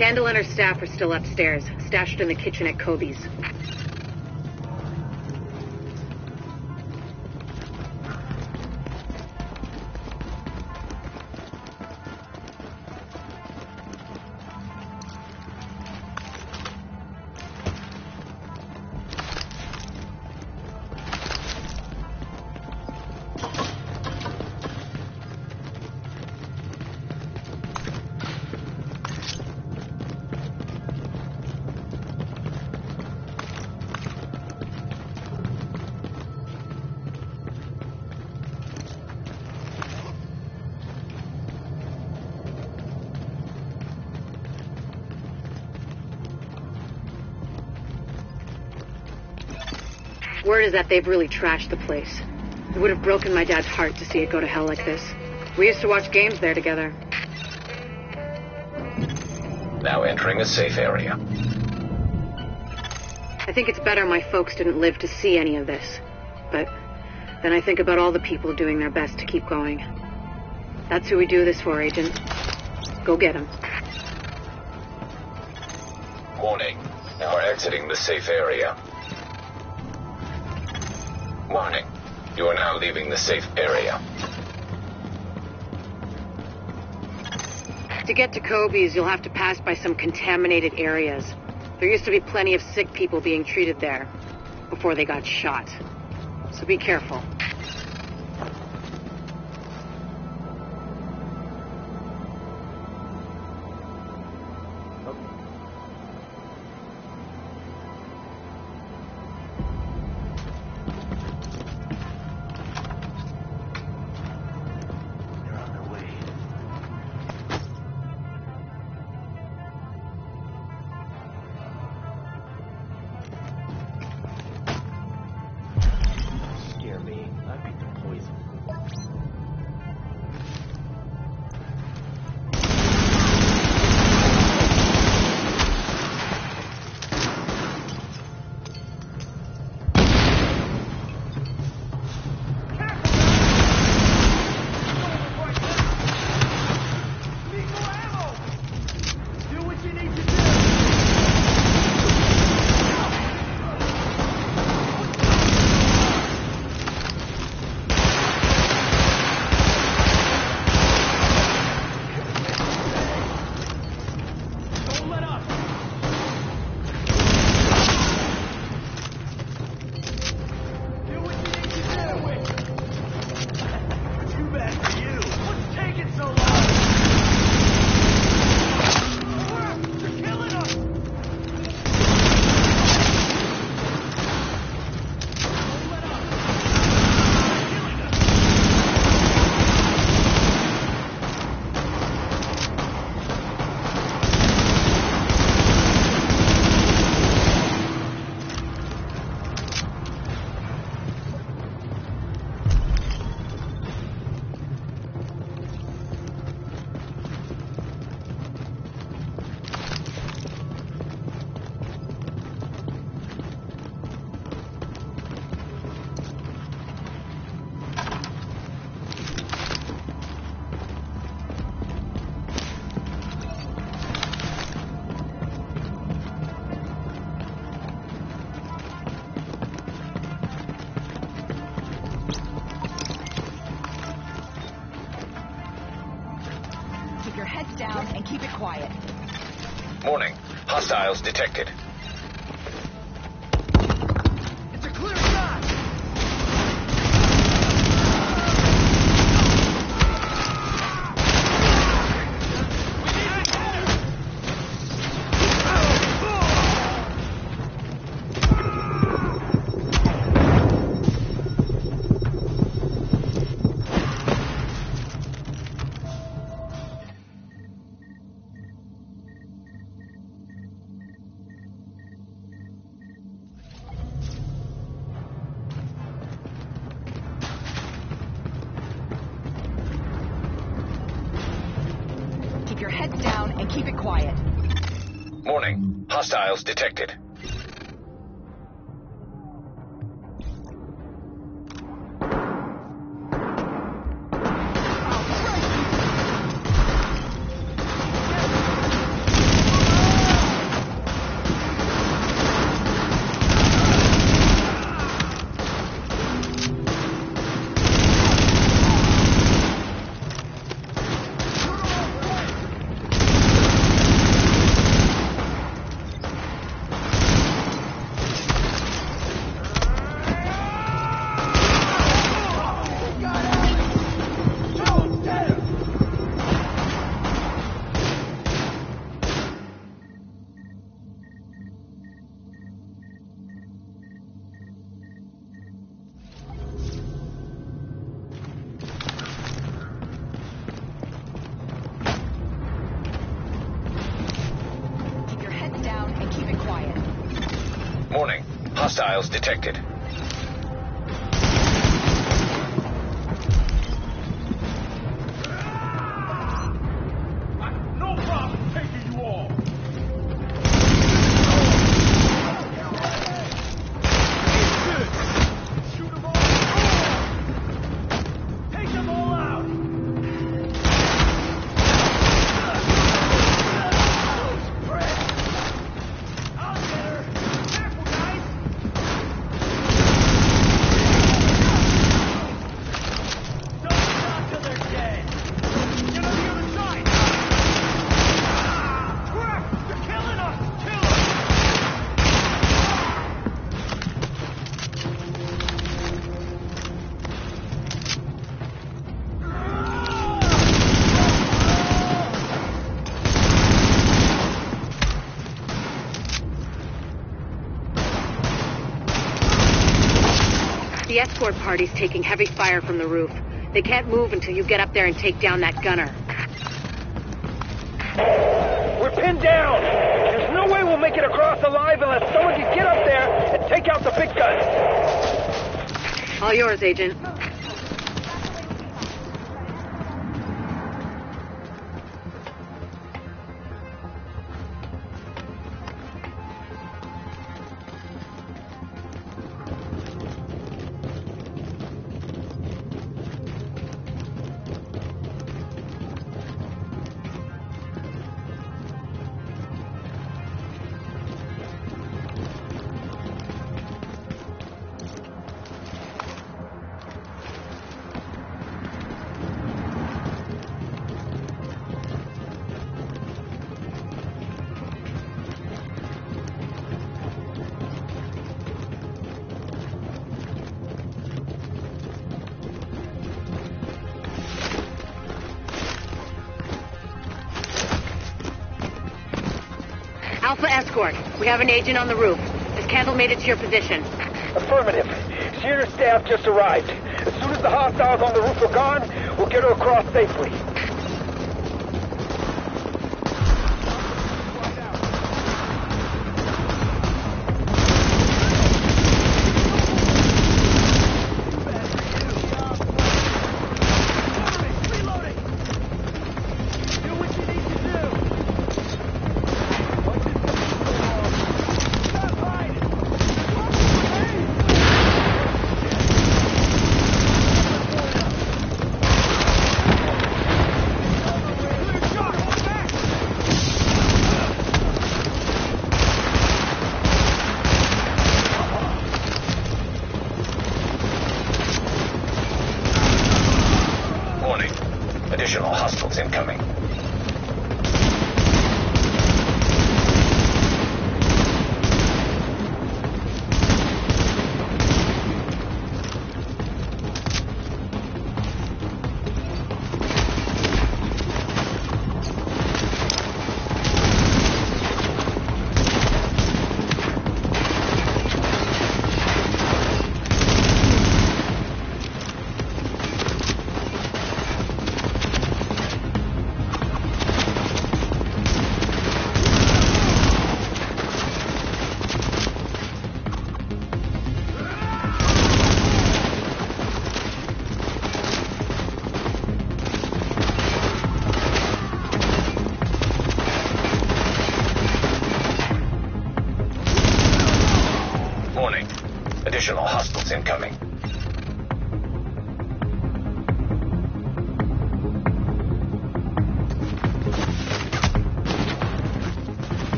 Candle and her staff are still upstairs, stashed in the kitchen at Kobe's. Word is that they've really trashed the place. It would have broken my dad's heart to see it go to hell like this. We used to watch games there together. Now entering a safe area. I think it's better my folks didn't live to see any of this. But then I think about all the people doing their best to keep going. That's who we do this for, Agent. Go get them. Warning. You are exiting the safe area. Warning. You are now leaving the safe area. To get to Kobe's, you'll have to pass by some contaminated areas. There used to be plenty of sick people being treated there before they got shot. So be careful. down and keep it quiet. Warning. Hostiles detected. It's a clear shot! Keep your heads down and keep it quiet. Warning. Hostiles detected. Keep your heads down and keep it quiet. Warning. Hostiles detected. The escort party's taking heavy fire from the roof. They can't move until you get up there and take down that gunner. We're pinned down! There's no way we'll make it across alive unless someone can get up there and take out the big guns! All yours, Agent. Alpha Escort, we have an agent on the roof. Has Candle made it to your position? Affirmative. She and her staff just arrived. As soon as the hostiles on the roof are gone, we'll get her across safely. Additional hostiles incoming.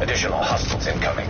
Additional hostiles incoming.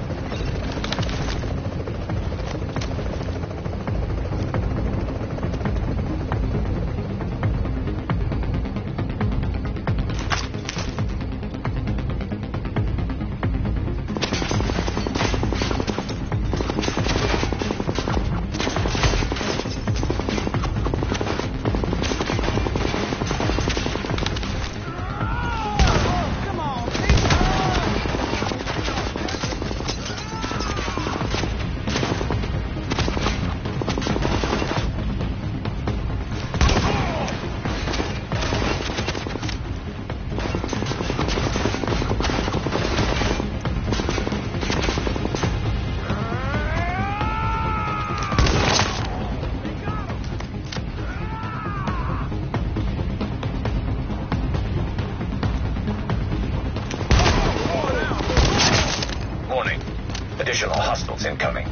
Additional hostiles incoming.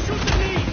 Shoot the knee!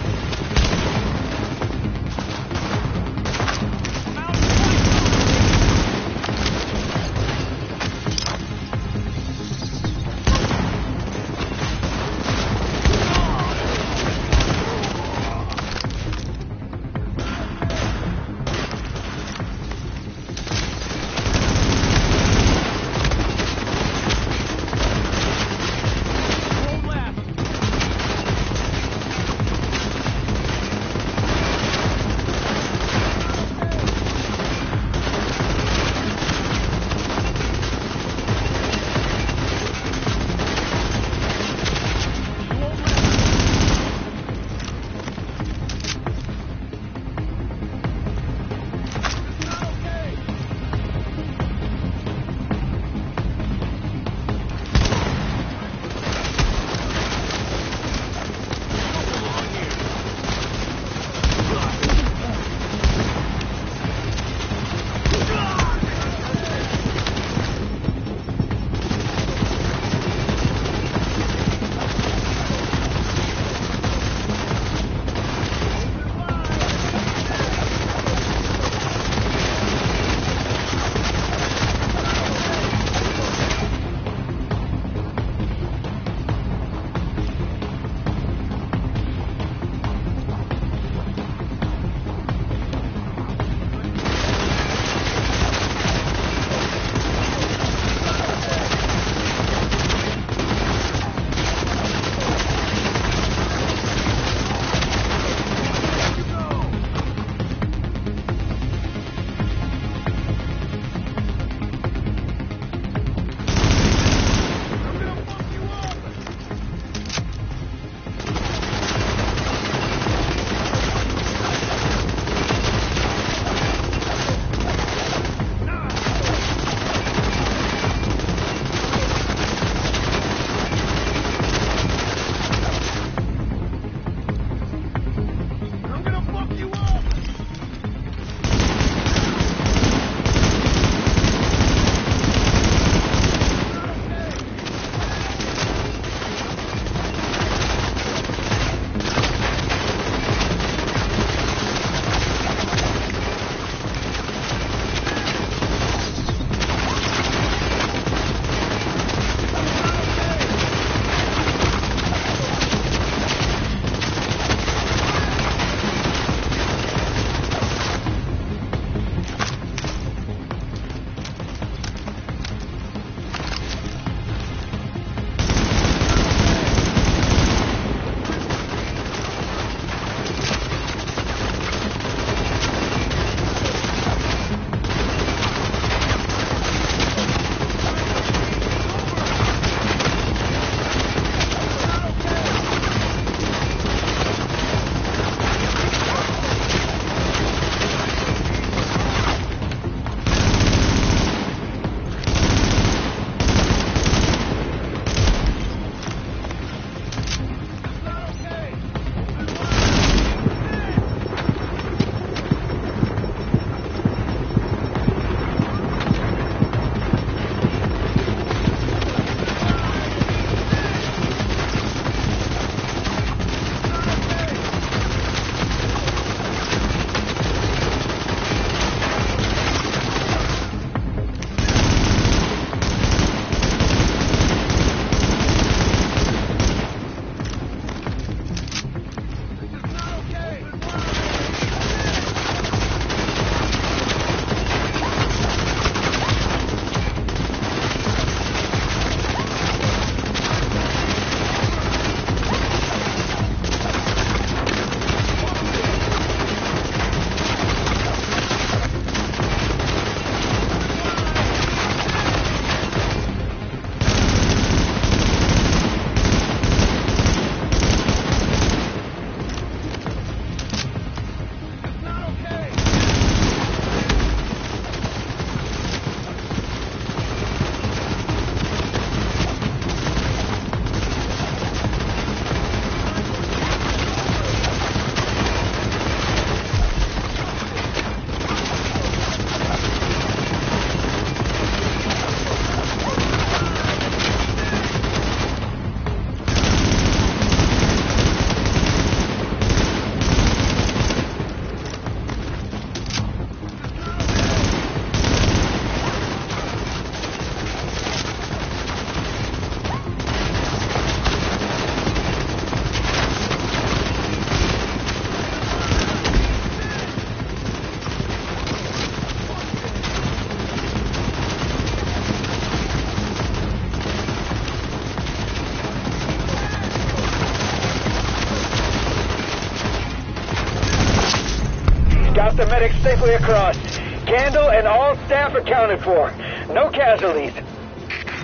got the medics safely across. Candle and all staff accounted for. No casualties.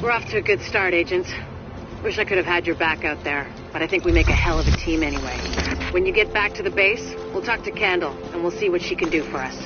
We're off to a good start, agents. Wish I could have had your back out there, but I think we make a hell of a team anyway. When you get back to the base, we'll talk to Candle, and we'll see what she can do for us.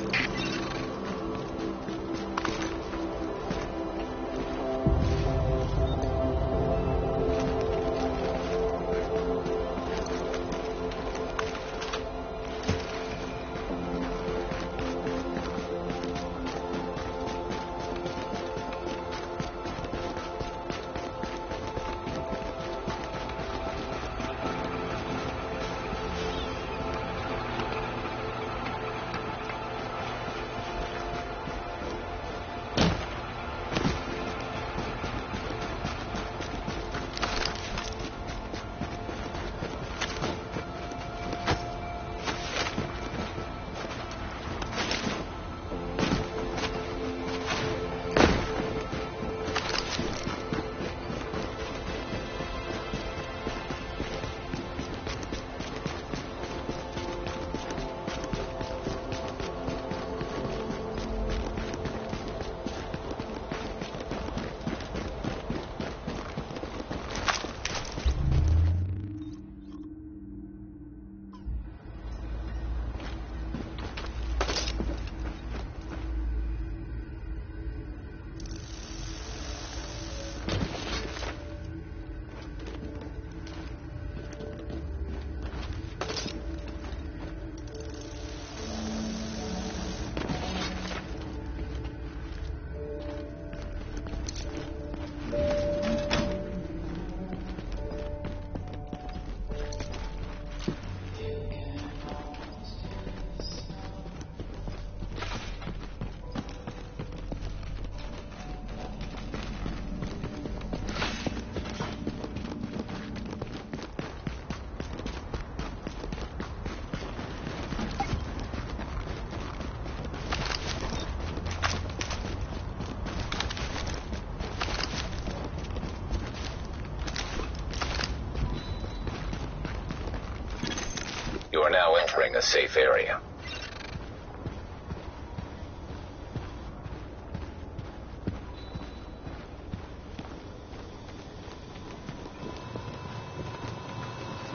You are now entering a safe area.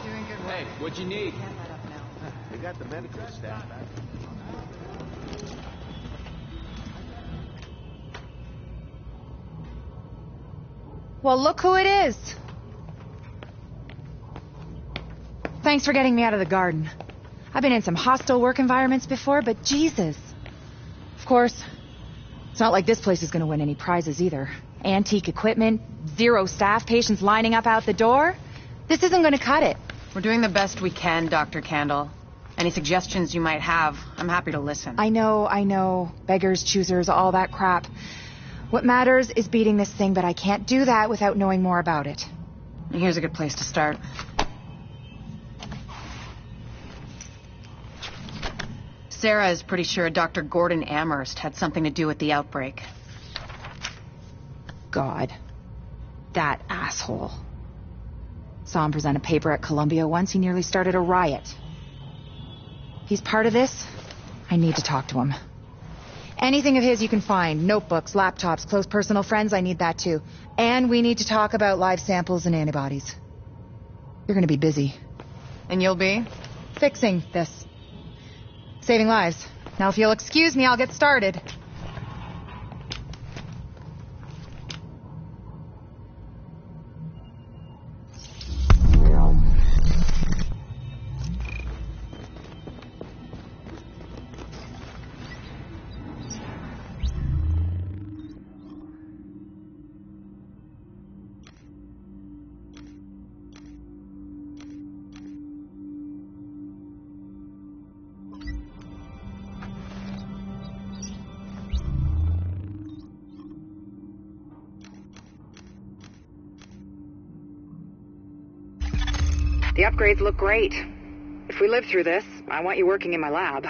Doing good work. Hey, what'd you need? Can't let up now. They got the medical staff back. Well, look who it is. Thanks for getting me out of the garden. I've been in some hostile work environments before, but Jesus. Of course, it's not like this place is going to win any prizes either. Antique equipment, 0 staff, patients lining up out the door. This isn't going to cut it. We're doing the best we can, Dr. Candle. Any suggestions you might have, I'm happy to listen. I know. Beggars, choosers, all that crap. What matters is beating this thing, but I can't do that without knowing more about it. Here's a good place to start. Sarah is pretty sure Dr. Gordon Amherst had something to do with the outbreak. God. That asshole. Saw him present a paper at Columbia once. He nearly started a riot. He's part of this. I need to talk to him. Anything of his you can find. Notebooks, laptops, close personal friends, I need that too. And we need to talk about live samples and antibodies. You're gonna be busy. And you'll be? Fixing this. Saving lives. Now if you'll excuse me, I'll get started. The upgrades look great. If we live through this, I want you working in my lab.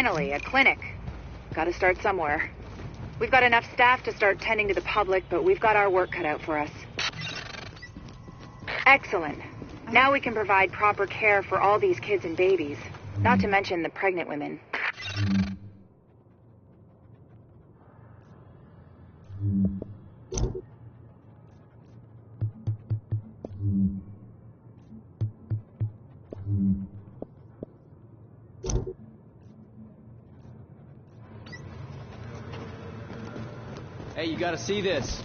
Finally, a clinic. Gotta start somewhere. We've got enough staff to start tending to the public, but we've got our work cut out for us. Excellent. Now we can provide proper care for all these kids and babies, not to mention the pregnant women. Hey, you gotta see this.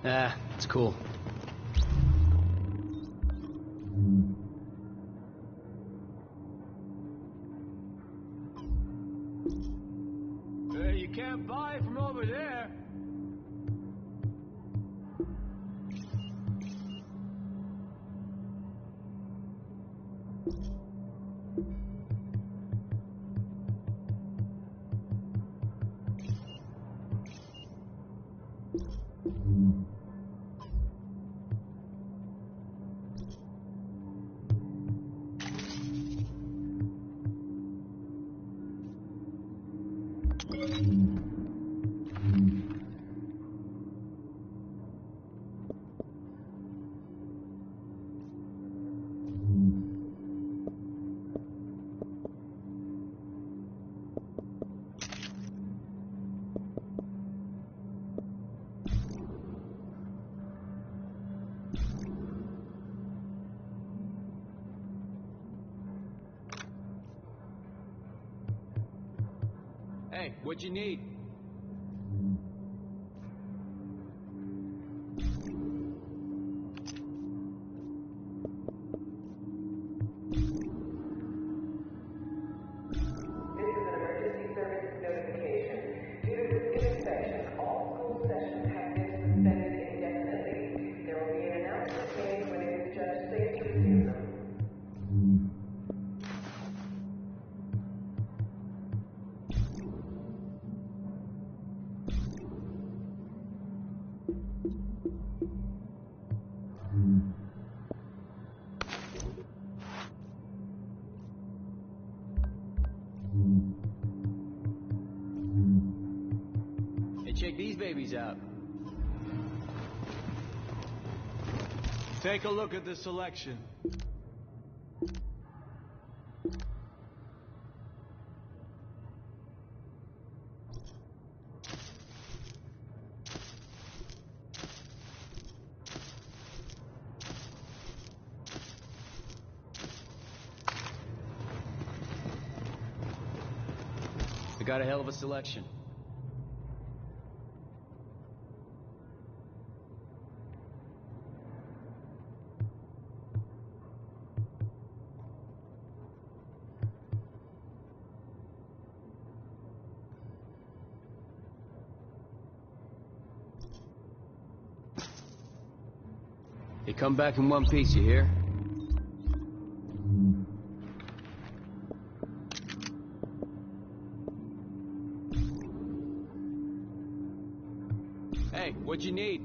Ah, it's cool. Hey, you can't buy it from over there. Hey, what you need? Check these babies out. Take a look at the selection. We got a hell of a selection. They come back in one piece, you hear? Hey, what you need?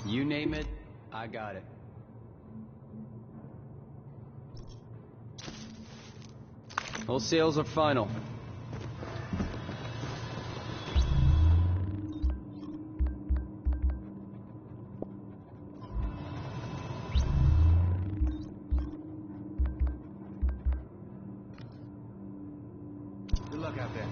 You name it, I got it. Wholesales are final. Good luck out there.